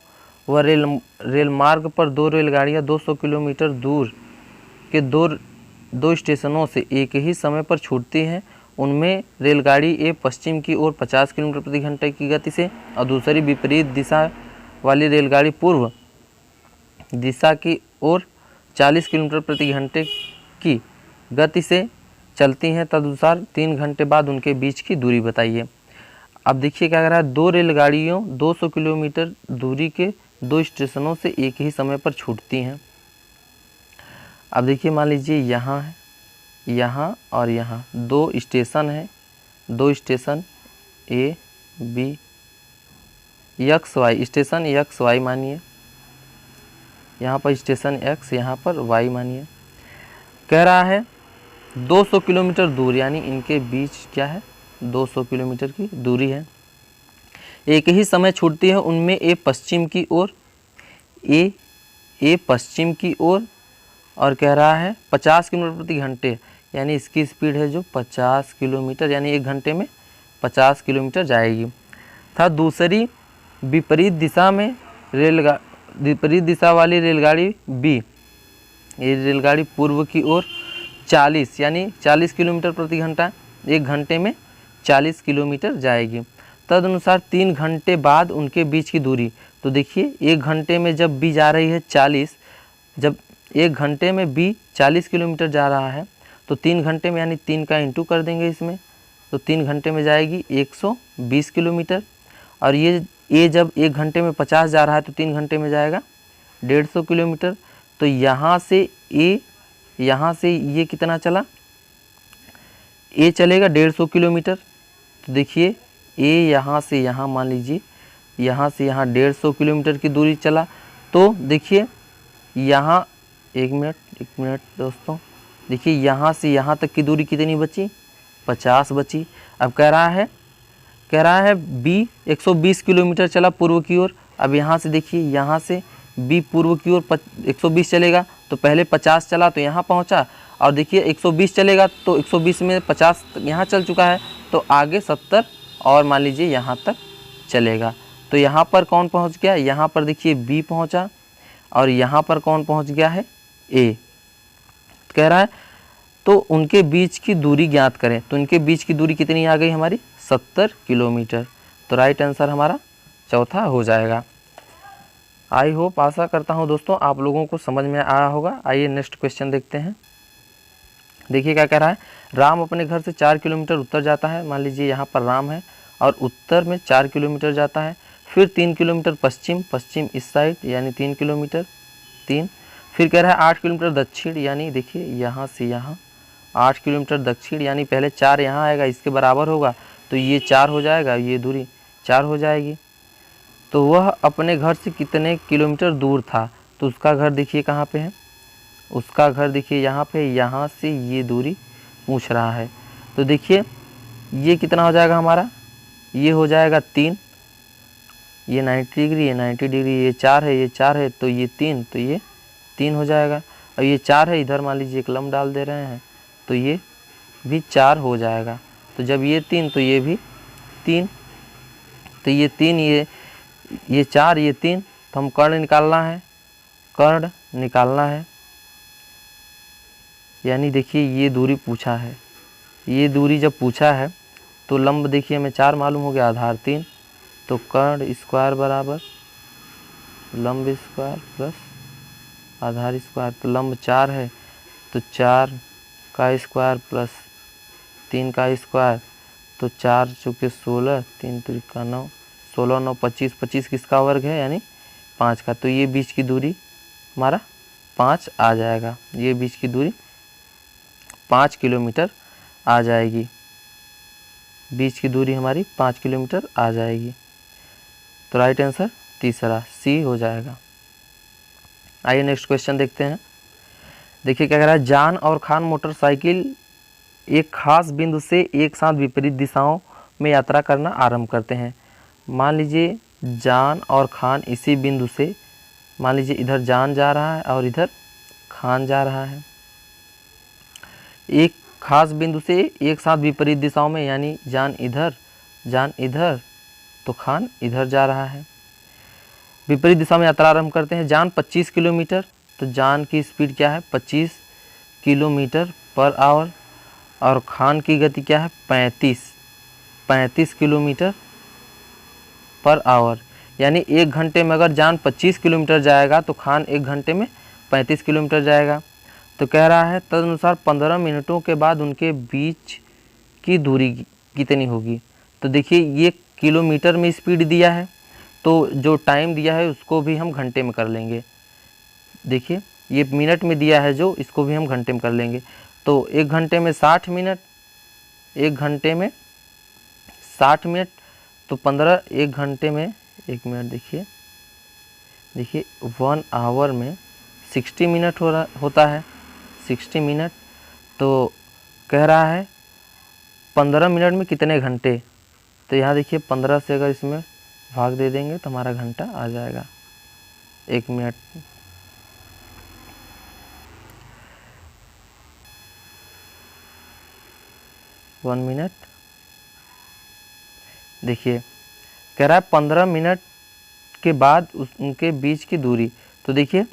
व रेल मार्ग पर दो रेलगाड़ियाँ 200 किलोमीटर दूर के दो स्टेशनों से एक ही समय पर छूटती हैं। उनमें रेलगाड़ी ए पश्चिम की ओर 50 किलोमीटर प्रति घंटे की गति से और दूसरी विपरीत दिशा वाली रेलगाड़ी पूर्व दिशा की ओर 40 किलोमीटर प्रति घंटे की गति से चलती हैं। तदनुसार 3 घंटे बाद उनके बीच की दूरी बताइए। अब देखिए क्या कह रहा है, दो रेलगाड़ियों 200 किलोमीटर दूरी के दो स्टेशनों से एक ही समय पर छूटती हैं। अब देखिए मान लीजिए यहाँ है, यहाँ और यहाँ दो स्टेशन है, दो station A B X Y, station X Y मानिए, यहाँ पर स्टेशन एक्स, यहाँ पर वाई मानिए। कह रहा है 200 किलोमीटर दूर, यानी इनके बीच क्या है 200 किलोमीटर की दूरी है, एक ही समय छूटती है। उनमें ए पश्चिम की ओर, ए पश्चिम की ओर, और कह रहा है 50 किलोमीटर प्रति घंटे, यानी इसकी स्पीड है जो 50 किलोमीटर, यानी 1 घंटे में 50 किलोमीटर जाएगी। था दूसरी विपरीत दिशा में विपरीत दिशा वाली रेलगाड़ी बी, ये रेलगाड़ी पूर्व की ओर 40 यानी 40 किलोमीटर प्रति घंटा, 1 घंटे में 40 किलोमीटर जाएगी। तदनुसार 3 घंटे बाद उनके बीच की दूरी, तो देखिए 1 घंटे में जब बी जा रही है 40, जब 1 घंटे में बी 40 किलोमीटर जा रहा है, तो 3 घंटे में यानी 3 का इंटू कर देंगे इसमें, तो 3 घंटे में जाएगी 120 किलोमीटर। और ये ए जब 1 घंटे में 50 जा रहा है, तो 3 घंटे में जाएगा 150 किलोमीटर। तो यहाँ से ए, यहाँ से ये कितना चला, ए चलेगा 150 किलोमीटर। तो देखिए ए यहाँ से यहाँ, मान लीजिए यहाँ से यहाँ 150 किलोमीटर की दूरी चला। तो देखिए यहाँ एक मिनट दोस्तों, देखिए यहाँ से यहाँ तक की दूरी कितनी बची, 50 बची। अब कह रहा है बी 120 किलोमीटर चला पूर्व की ओर। अब यहाँ से देखिए, यहाँ से बी पूर्व की ओर 120 चलेगा, तो पहले 50 चला तो यहाँ पहुँचा, और देखिए 120 चलेगा तो 120 में 50 यहाँ चल चुका है, तो आगे 70 और मान लीजिए यहाँ तक चलेगा। तो यहाँ पर कौन पहुँच गया, यहाँ पर देखिए बी पहुँचा, और यहाँ पर कौन पहुँच गया है, ए। कह रहा है तो उनके बीच की दूरी ज्ञात करें। तो उनके बीच की दूरी कितनी आ गई हमारी, 70 किलोमीटर। तो राइट आंसर हमारा चौथा हो जाएगा। आई होप, आशा करता हूँ दोस्तों आप लोगों को समझ में आया होगा। आइए नेक्स्ट क्वेश्चन देखते हैं। देखिए क्या कह रहा है, राम अपने घर से 4 किलोमीटर उत्तर जाता है। मान लीजिए यहाँ पर राम है और उत्तर में 4 किलोमीटर जाता है, फिर 3 किलोमीटर पश्चिम इस साइड यानी 3 किलोमीटर 3, फिर कह रहा है 8 किलोमीटर दक्षिण, यानी देखिए यहाँ से यहाँ 8 किलोमीटर दक्षिण, यानी पहले 4 यहाँ आएगा, इसके बराबर होगा तो ये 4 हो जाएगा, ये दूरी 4 हो जाएगी। तो वह अपने घर से कितने किलोमीटर दूर था, तो उसका घर देखिए कहाँ पे है, उसका घर देखिए यहाँ पे, यहाँ से ये दूरी पूछ रहा है। तो देखिए ये कितना हो जाएगा हमारा, ये हो जाएगा 3, ये 90 डिग्री, ये 90 डिग्री, ये 4 है, ये 4 है, तो ये 3, तो ये 3 हो जाएगा। और ये 4 है, इधर मान लीजिए एक लंब डाल दे रहे हैं तो ये भी 4 हो जाएगा। तो जब ये 3 तो ये भी 3, तो ये 3, ये 4, ये 3, तो हम कर्ण निकालना है, कर्ण निकालना है, यानी देखिए ये दूरी पूछा है। ये दूरी जब पूछा है तो लंब देखिए हमें 4 मालूम हो गया, आधार 3, तो कर्ण स्क्वायर बराबर लंब स्क्वायर प्लस आधार स्क्वायर, तो लंब 4 है तो 4 का स्क्वायर प्लस 3 का स्क्वायर, तो 4 चौके 16, 3 त्रिका 9, 16 9 25, 25 किसका वर्ग है यानी 5 का, तो ये बीच की दूरी हमारा 5 आ जाएगा। ये बीच की दूरी 5 किलोमीटर आ जाएगी, बीच की दूरी हमारी 5 किलोमीटर आ जाएगी। तो राइट आंसर तीसरा सी हो जाएगा। आइए नेक्स्ट क्वेश्चन देखते हैं। देखिए क्या कह रहा है, जान और खान मोटरसाइकिल एक खास बिंदु से एक साथ विपरीत दिशाओं में यात्रा करना आरंभ करते हैं। मान लीजिए जान और खान इसी बिंदु से, मान लीजिए इधर जान जा रहा है और इधर खान जा रहा है, एक खास बिंदु से एक साथ विपरीत दिशाओं में, यानी जान इधर तो खान इधर जा रहा है। विपरीत दिशा में यात्रा आरंभ करते हैं। जान 25 किलोमीटर, तो जान की स्पीड क्या है 25 किलोमीटर पर आवर, और खान की गति क्या है 35 किलोमीटर पर आवर, यानी 1 घंटे में अगर जान 25 किलोमीटर जाएगा तो खान 1 घंटे में 35 किलोमीटर जाएगा। तो कह रहा है तदनुसार 15 मिनटों के बाद उनके बीच की दूरी कितनी होगी। तो देखिए ये किलोमीटर में स्पीड दिया है, तो जो टाइम दिया है उसको भी हम घंटे में कर लेंगे। देखिए ये मिनट में दिया है जो, इसको भी हम घंटे में कर लेंगे। तो 1 घंटे में 60 मिनट, 1 घंटे में 60 मिनट, तो 15, 1 घंटे में 1 मिनट, देखिए 1 आवर में 60 मिनट होता है, 60 मिनट। तो कह रहा है 15 मिनट में कितने घंटे, तो यहाँ देखिए 15 से अगर इसमें भाग दे देंगे तो हमारा घंटा आ जाएगा 1 मिनट। वन मिनट, देखिए कह रहा है 15 मिनट के बाद उनके बीच की दूरी। तो देखिए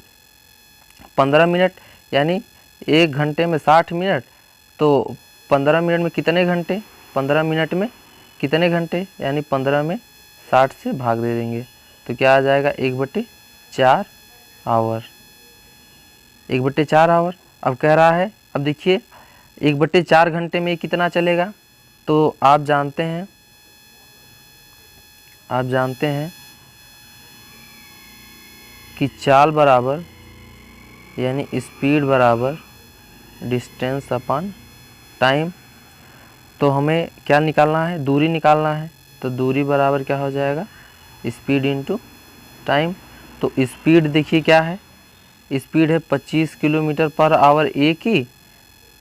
15 मिनट यानी 1 घंटे में 60 मिनट, तो 15 मिनट में कितने घंटे, 15 मिनट में कितने घंटे, यानी 15 में 60 से भाग दे देंगे तो क्या आ जाएगा 1/4 आवर, 1/4 आवर। अब कह रहा है, अब देखिए 1/4 घंटे में कितना चलेगा, तो आप जानते हैं कि चाल बराबर यानी स्पीड बराबर डिस्टेंस अपॉन टाइम। तो हमें क्या निकालना है, दूरी निकालना है। तो दूरी बराबर क्या हो जाएगा, स्पीड इनटू टाइम। तो स्पीड देखिए क्या है, स्पीड है 25 किलोमीटर पर आवर ए की,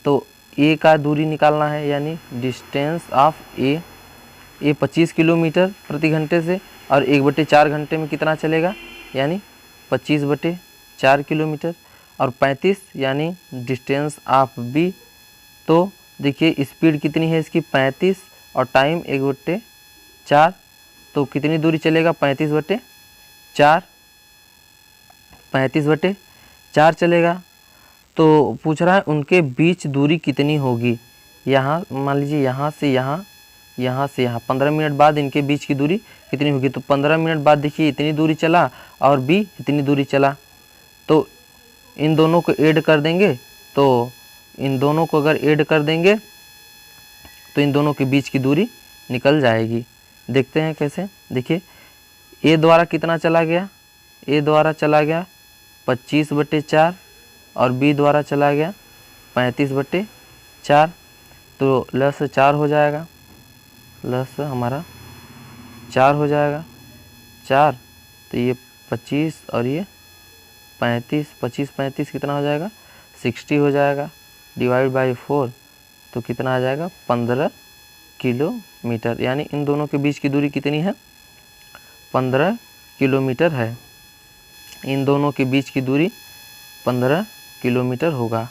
तो ए का दूरी निकालना है, यानी डिस्टेंस ऑफ ए 25 किलोमीटर प्रति घंटे से, और 1/4 घंटे में कितना चलेगा, यानी 25/4 किलोमीटर, और 35 यानी डिस्टेंस ऑफ बी। तो देखिए स्पीड कितनी है इसकी 35 और टाइम 1/4, तो कितनी दूरी चलेगा 35/4, 35/4 चलेगा। तो पूछ रहा है उनके बीच दूरी कितनी होगी। यहाँ मान लीजिए यहाँ से यहाँ यहाँ से यहाँ 15 मिनट बाद इनके बीच की दूरी कितनी होगी। तो 15 मिनट बाद देखिए इतनी दूरी चला और बी इतनी दूरी चला, तो इन दोनों को ऐड कर देंगे। तो इन दोनों को अगर ऐड कर देंगे तो इन दोनों के बीच की दूरी निकल जाएगी। देखते हैं कैसे। देखिए ए द्वारा कितना चला गया, ए द्वारा चला गया 25/4 और बी द्वारा चला गया 35/4। तो लस 4 हो जाएगा, लस हमारा 4 हो जाएगा। 4 तो ये 25 और ये 35, 25 कितना हो जाएगा 60 हो जाएगा। डिवाइड बाई 4 तो कितना आ जाएगा 15 किलोमीटर। यानी इन दोनों के बीच की दूरी कितनी है 15 किलोमीटर है। इन दोनों के बीच की दूरी 15 किलोमीटर होगा।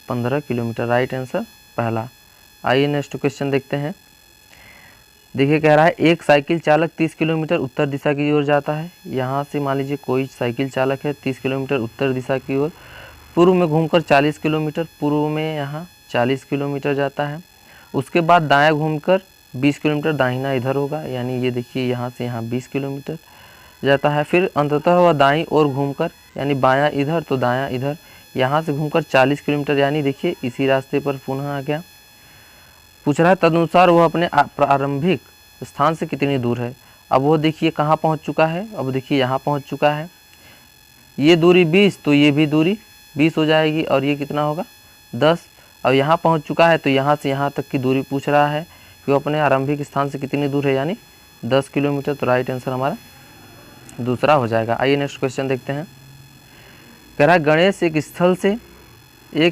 15 किलोमीटर राइट आंसर पहला। आइए नेक्स्ट क्वेश्चन देखते हैं। देखिए कह रहा है एक साइकिल चालक 30 किलोमीटर उत्तर दिशा की ओर जाता है। यहाँ से मान लीजिए कोई साइकिल चालक है 30 किलोमीटर उत्तर दिशा की ओर, पूर्व में घूमकर 40 किलोमीटर, पूर्व में यहाँ 40 किलोमीटर जाता है। उसके बाद दायां घूमकर 20 किलोमीटर दाहिना इधर होगा, यानी ये देखिए यहाँ से यहाँ 20 किलोमीटर जाता है। फिर अंततः वह दाईं ओर घूमकर, यानी बायां इधर तो दायां इधर, यहाँ से घूमकर 40 किलोमीटर, यानी देखिए इसी रास्ते पर पुनः आ गया। पूछ रहा है तदनुसार वह अपने प्रारंभिक स्थान से कितनी दूर है। अब वो देखिए कहाँ पहुँच चुका है, अब देखिए यहाँ पहुँच चुका है। ये दूरी 20 तो ये भी दूरी 20 हो जाएगी और ये कितना होगा 10। अब यहाँ पहुँच चुका है तो यहाँ से यहाँ तक की दूरी पूछ रहा है कि वो अपने आरंभिक स्थान से कितनी दूर है, यानी 10 किलोमीटर। तो राइट आंसर हमारा दूसरा हो जाएगा। आइए नेक्स्ट क्वेश्चन देखते हैं। कह रहा है गणेश एक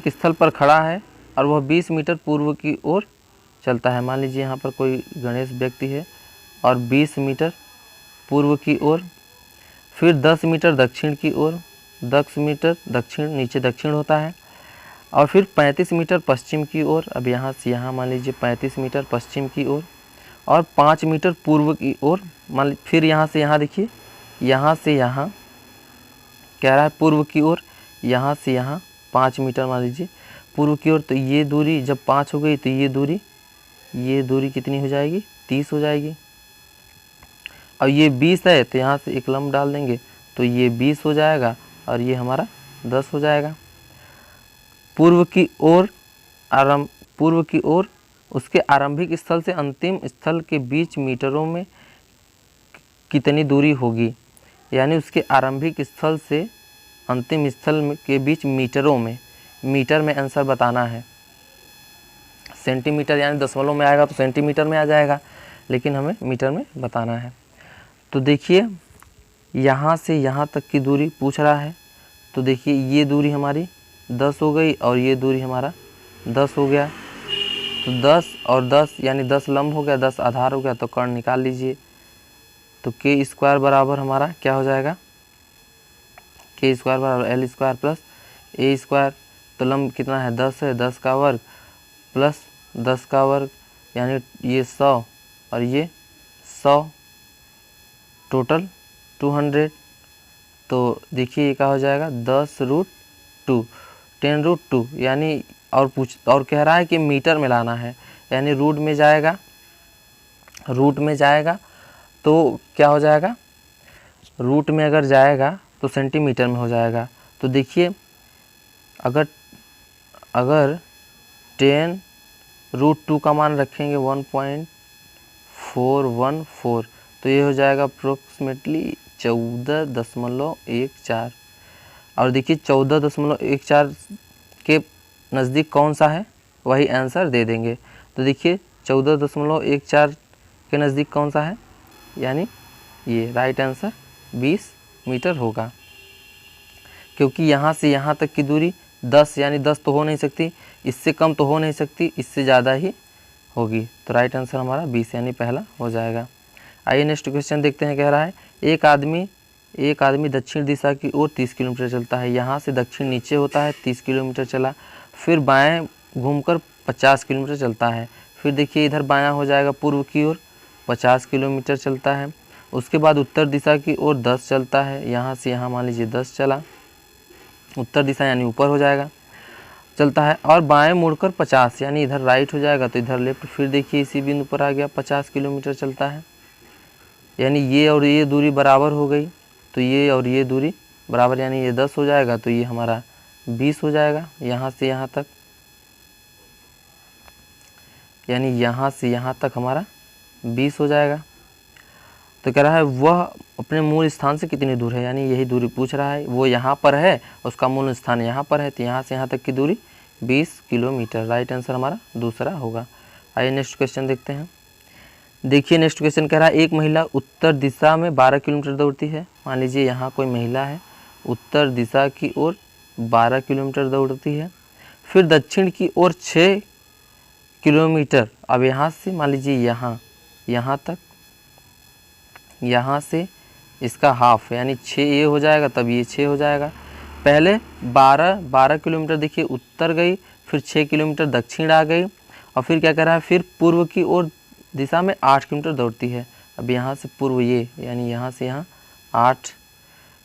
स्थल पर खड़ा है और वह 20 मीटर पूर्व की ओर चलता है। मान लीजिए यहाँ पर कोई गणेश व्यक्ति है और 20 मीटर पूर्व की ओर, फिर 10 मीटर दक्षिण की ओर, 10 मीटर दक्षिण, नीचे दक्षिण होता है, और फिर 35 मीटर पश्चिम की ओर। अब यहाँ से यहाँ मान लीजिए 35 मीटर पश्चिम की ओर और 5 मीटर पूर्व की ओर। मान फिर यहाँ से यहाँ देखिए, यहाँ से यहाँ कह रहा है पूर्व की ओर, यहाँ से यहाँ 5 मीटर मान लीजिए पूर्व की ओर। तो ये दूरी जब 5 हो गई तो ये दूरी कितनी हो जाएगी 30 हो जाएगी। और ये 20 है तो यहाँ से एक लंब डाल देंगे तो ये 20 हो जाएगा और ये हमारा 10 हो जाएगा। पूर्व की ओर उसके आरंभिक स्थल से अंतिम स्थल के बीच मीटरों में कितनी दूरी होगी, यानी उसके आरंभिक स्थल से अंतिम स्थल के बीच मीटरों में, मीटर में आंसर बताना है। सेंटीमीटर यानी दशमलव में आएगा तो सेंटीमीटर में आ जाएगा, लेकिन हमें मीटर में बताना है। तो देखिए यहाँ से यहाँ तक की दूरी पूछ रहा है, तो देखिए ये दूरी हमारी 10 हो गई और ये दूरी हमारा 10 हो गया। तो 10 और 10 यानी 10 लंब हो गया, 10 आधार हो गया, तो कर्ण निकाल लीजिए। तो के स्क्वायर बराबर हमारा क्या हो जाएगा, के स्क्वायर बराबर एल स्क्वायर प्लस ए स्क्वायर। तो लंब कितना है 10 है, 10 का वर्ग प्लस 10 का वर्ग, यानी ये 100 और ये 100, टोटल 200। तो देखिए ये क्या हो जाएगा 10√2, 10√2, यानी और कह रहा है कि मीटर में लाना है, यानी रूट में जाएगा तो क्या हो जाएगा, रूट में अगर जाएगा तो सेंटीमीटर में हो जाएगा। तो देखिए अगर 10√2 का मान रखेंगे 1.414, तो ये हो जाएगा अप्रोक्सीमेटली 14.14। और देखिए 14.14 के नज़दीक कौन सा है वही आंसर दे देंगे। तो देखिए 14.14 के नज़दीक कौन सा है, यानी ये राइट आंसर 20 मीटर होगा, क्योंकि यहाँ से यहाँ तक की दूरी 10 यानी 10 तो हो नहीं सकती, इससे कम तो हो नहीं सकती, इससे ज़्यादा ही होगी। तो राइट आंसर हमारा 20 यानी पहला हो जाएगा। आइए नेक्स्ट क्वेश्चन देखते हैं। कह रहा है एक आदमी दक्षिण दिशा की ओर 30 किलोमीटर चलता है। यहाँ से दक्षिण नीचे होता है, 30 किलोमीटर चला, फिर बाएं घूमकर 50 किलोमीटर चलता है। फिर देखिए इधर बायां हो जाएगा पूर्व की ओर 50 किलोमीटर चलता है। उसके बाद उत्तर दिशा की ओर 10 चलता है, यहाँ से यहाँ मान लीजिए 10 चला, उत्तर दिशा यानी ऊपर हो जाएगा। चलता है, और बाएं मुड़कर 50 यानी इधर राइट हो जाएगा तो इधर लेफ्ट। फिर देखिए इसी बिंदु पर आ गया 50 किलोमीटर चलता है, यानी ये और ये दूरी बराबर हो गई, तो ये और ये दूरी बराबर, यानी ये 10 हो जाएगा तो ये हमारा 20 हो जाएगा यहाँ से यहाँ तक, यानी यहाँ से यहाँ तक हमारा 20 हो जाएगा। तो कह रहा है वह अपने मूल स्थान से कितनी दूर है, यानी यही दूरी पूछ रहा है। वो यहाँ पर है, उसका मूल स्थान यहाँ पर है, तो यहाँ से यहाँ तक की दूरी 20 किलोमीटर। राइट आंसर हमारा दूसरा होगा। आइए नेक्स्ट क्वेश्चन देखते हैं। देखिए नेक्स्ट क्वेश्चन कह रहा है एक महिला उत्तर दिशा में 12 किलोमीटर दौड़ती है। मान लीजिए यहाँ कोई महिला है, उत्तर दिशा की ओर 12 किलोमीटर दौड़ती है, फिर दक्षिण की ओर 6 किलोमीटर। अब यहाँ से मान लीजिए यहाँ तक, यहाँ से इसका हाफ यानी 6 ये हो जाएगा, तब ये 6 हो जाएगा। पहले 12 किलोमीटर देखिए उत्तर गई, फिर 6 किलोमीटर दक्षिण आ गई, और फिर क्या कर रहा है, फिर पूर्व की ओर दिशा में 8 किलोमीटर दौड़ती है। अब यहाँ से पूर्व ये, यानी यहाँ से यहाँ 8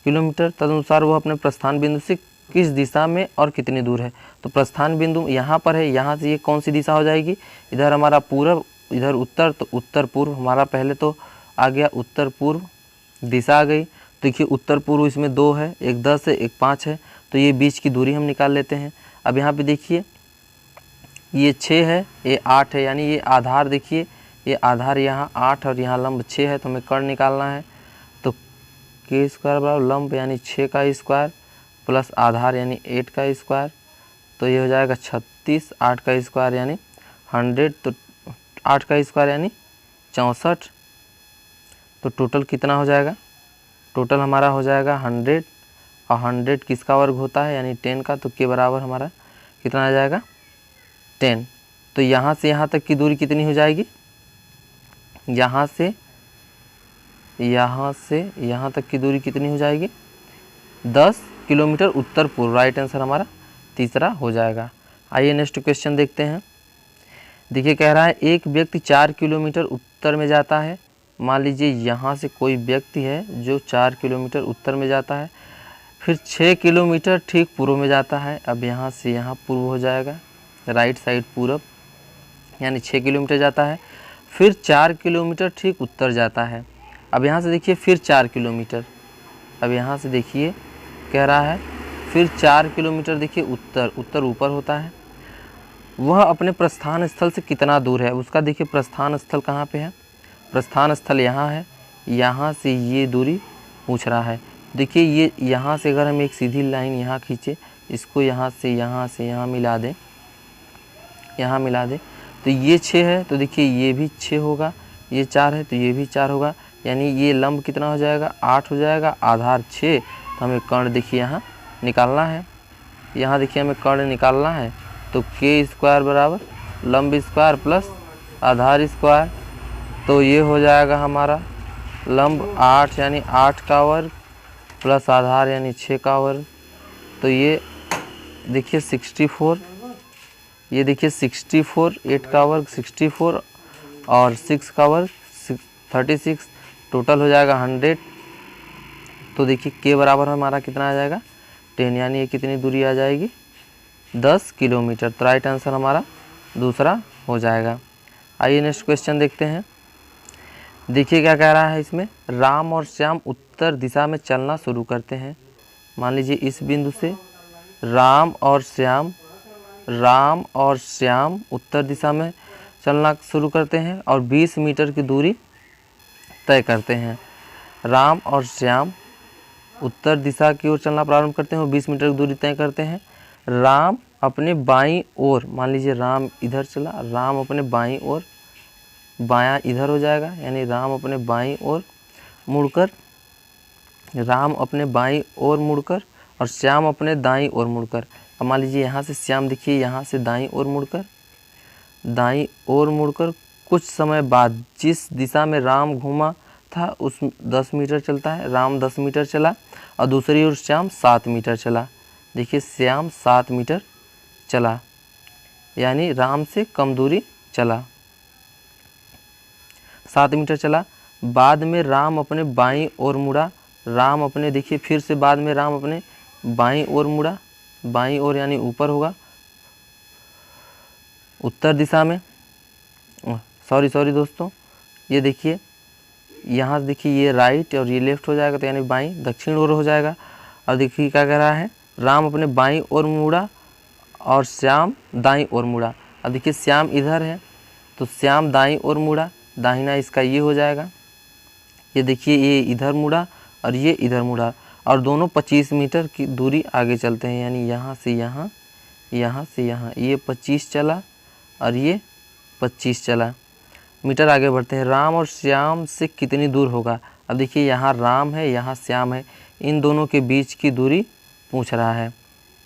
किलोमीटर। तदनुसार वह अपने प्रस्थान बिंदु से किस दिशा में और कितनी दूर है। तो प्रस्थान बिंदु यहाँ पर है, यहाँ से ये कौन सी दिशा हो जाएगी, इधर हमारा पूर्व, इधर उत्तर, तो उत्तर पूर्व हमारा पहले तो आ गया, उत्तर पूर्व दिशा आ गई। देखिए उत्तर पूर्व इसमें 2 है, एक 10 है, एक 5 है, तो ये बीच की दूरी हम निकाल लेते हैं। अब यहाँ पे देखिए ये 6 है, ये 8 है, यानी ये आधार देखिए, ये आधार यहाँ 8 और यहाँ लंब 6 है, तो हमें कर्ण निकालना है। तो के स्क्वायर बराबर लंब यानी 6 का स्क्वायर प्लस आधार यानी 8 का स्क्वायर, तो ये हो जाएगा 36, 8 का स्क्वायर यानी 100, तो 8 का स्क्वायर यानी 64। तो टोटल कितना हो जाएगा, टोटल हमारा हो जाएगा 100, और 100 किसका वर्ग होता है यानी 10 का, तो के बराबर हमारा कितना आ जाएगा 10। तो यहाँ से यहाँ तक की दूरी कितनी हो जाएगी, यहाँ से यहाँ तक की दूरी कितनी हो जाएगी 10 किलोमीटर उत्तर पूर्व। राइट आंसर हमारा तीसरा हो जाएगा। आइए नेक्स्ट क्वेश्चन देखते हैं। देखिए कह रहा है एक व्यक्ति 4 किलोमीटर उत्तर में जाता है। मान लीजिए यहाँ से कोई व्यक्ति है जो 4 किलोमीटर उत्तर में जाता है, फिर 6 किलोमीटर ठीक पूर्व में जाता है। अब यहाँ से यहाँ पूर्व हो जाएगा, राइट साइड पूरब, यानी 6 किलोमीटर जाता है, फिर 4 किलोमीटर ठीक उत्तर जाता है। अब यहाँ से देखिए फिर 4 किलोमीटर, अब यहाँ से देखिए कह रहा है फिर 4 किलोमीटर देखिए उत्तर ऊपर होता है। वह अपने प्रस्थान स्थल से कितना दूर है, उसका देखिए प्रस्थान स्थल कहाँ पे है, प्रस्थान स्थल यहाँ है, यहाँ से ये दूरी पूछ रहा है। देखिए ये यहाँ से अगर हम एक सीधी लाइन यहाँ खींचे, इसको यहाँ से यहाँ मिला दें, यहाँ मिला दें, तो ये 6 है, तो देखिए ये भी 6 होगा, ये 4 है तो ये भी 4 होगा, यानी ये लंब कितना हो जाएगा 8 हो जाएगा, आधार 6। तो हमें कर्ण देखिए यहाँ निकालना है, यहाँ देखिए हमें कर्ण निकालना है, तो के स्क्वायर बराबर लंब स्क्वायर प्लस आधार स्क्वायर, तो ये हो जाएगा हमारा लंब 8 यानी 8 का वर्ग प्लस आधार यानी 6 का वर्ग, तो ये देखिए 64, ये देखिए 64, 8 का वर्ग 64 और 6 का वर्ग 36, टोटल हो जाएगा 100। तो देखिए के बराबर हमारा कितना आ जाएगा 10, यानी ये कितनी दूरी आ जाएगी 10 किलोमीटर। तो राइट आंसर हमारा दूसरा हो जाएगा। आइए नेक्स्ट क्वेश्चन देखते हैं। देखिए क्या कह रहा है इसमें, राम और श्याम उत्तर दिशा में चलना शुरू करते हैं। मान लीजिए इस बिंदु से राम और श्याम उत्तर दिशा में चलना शुरू करते हैं और 20 मीटर की दूरी तय करते हैं। राम और श्याम उत्तर दिशा की ओर चलना प्रारंभ करते हैं और 20 मीटर की दूरी तय करते हैं। राम अपने बाईं ओर, मान लीजिए राम इधर चला, राम अपने बाईं ओर, बायां इधर हो जाएगा, यानी राम अपने बाईं ओर मुड़कर, राम अपने बाईं ओर मुड़कर और श्याम अपने दाईं ओर मुड़कर। अब मान लीजिए यहाँ से श्याम देखिए यहाँ से दाईं ओर मुड़कर कुछ समय बाद जिस दिशा में राम घूमा था उस 10 मीटर चलता है। राम 10 मीटर चला और दूसरी ओर श्याम 7 मीटर चला। देखिए श्याम 7 मीटर चला, यानी राम से कम दूरी चला, 7 मीटर चला। बाद में राम अपने बाईं ओर मुड़ा, राम अपने देखिए फिर से बाद में राम अपने बाईं ओर मुड़ा, बाईं ओर यानी ऊपर होगा, उत्तर दिशा में, सॉरी दोस्तों, ये देखिए यहाँ से देखिए ये राइट और ये लेफ्ट हो जाएगा, तो यानी बाईं दक्षिण ओर हो जाएगा। और देखिए क्या कह रहा है, राम अपने बाईं ओर मुड़ा और श्याम दाईं ओर मुड़ा। अब देखिए श्याम इधर है तो श्याम दाईं ओर मुड़ा, दाहिना इसका ये हो जाएगा। ये देखिए ये इधर मुड़ा और ये इधर मुड़ा, और दोनों 25 मीटर की दूरी आगे चलते हैं, यानी यहाँ से यहाँ, यहाँ से यहाँ, ये 25 चला और ये 25 चला, मीटर आगे बढ़ते हैं। राम और श्याम से कितनी दूर होगा। अब देखिए यहाँ राम है, यहाँ श्याम है, इन दोनों के बीच की दूरी पूछ रहा है,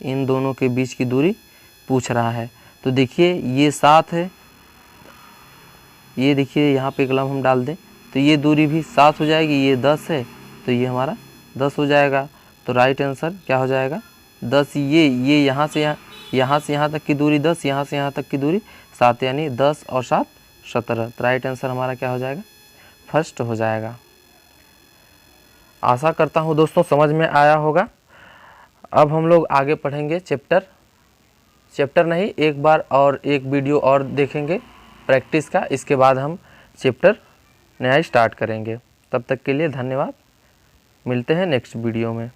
इन दोनों के बीच की दूरी पूछ रहा है। तो देखिए ये 7 है, ये देखिए यहाँ पे कलम हम डाल दें तो ये दूरी भी 7 हो जाएगी, ये 10 है तो ये हमारा 10 हो जाएगा। तो राइट आंसर क्या हो जाएगा 10। ये यहाँ से यहाँ तक की दूरी 10, यहाँ से यहाँ तक की दूरी 7, यानी 10 और 7 17। तो राइट आंसर हमारा क्या हो जाएगा, फर्स्ट हो जाएगा। आशा करता हूँ दोस्तों समझ में आया होगा। अब हम लोग आगे पढ़ेंगे चैप्टर नहीं, एक बार और एक वीडियो और देखेंगे प्रैक्टिस का, इसके बाद हम चैप्टर नया स्टार्ट करेंगे। तब तक के लिए धन्यवाद, मिलते हैं नेक्स्ट वीडियो में।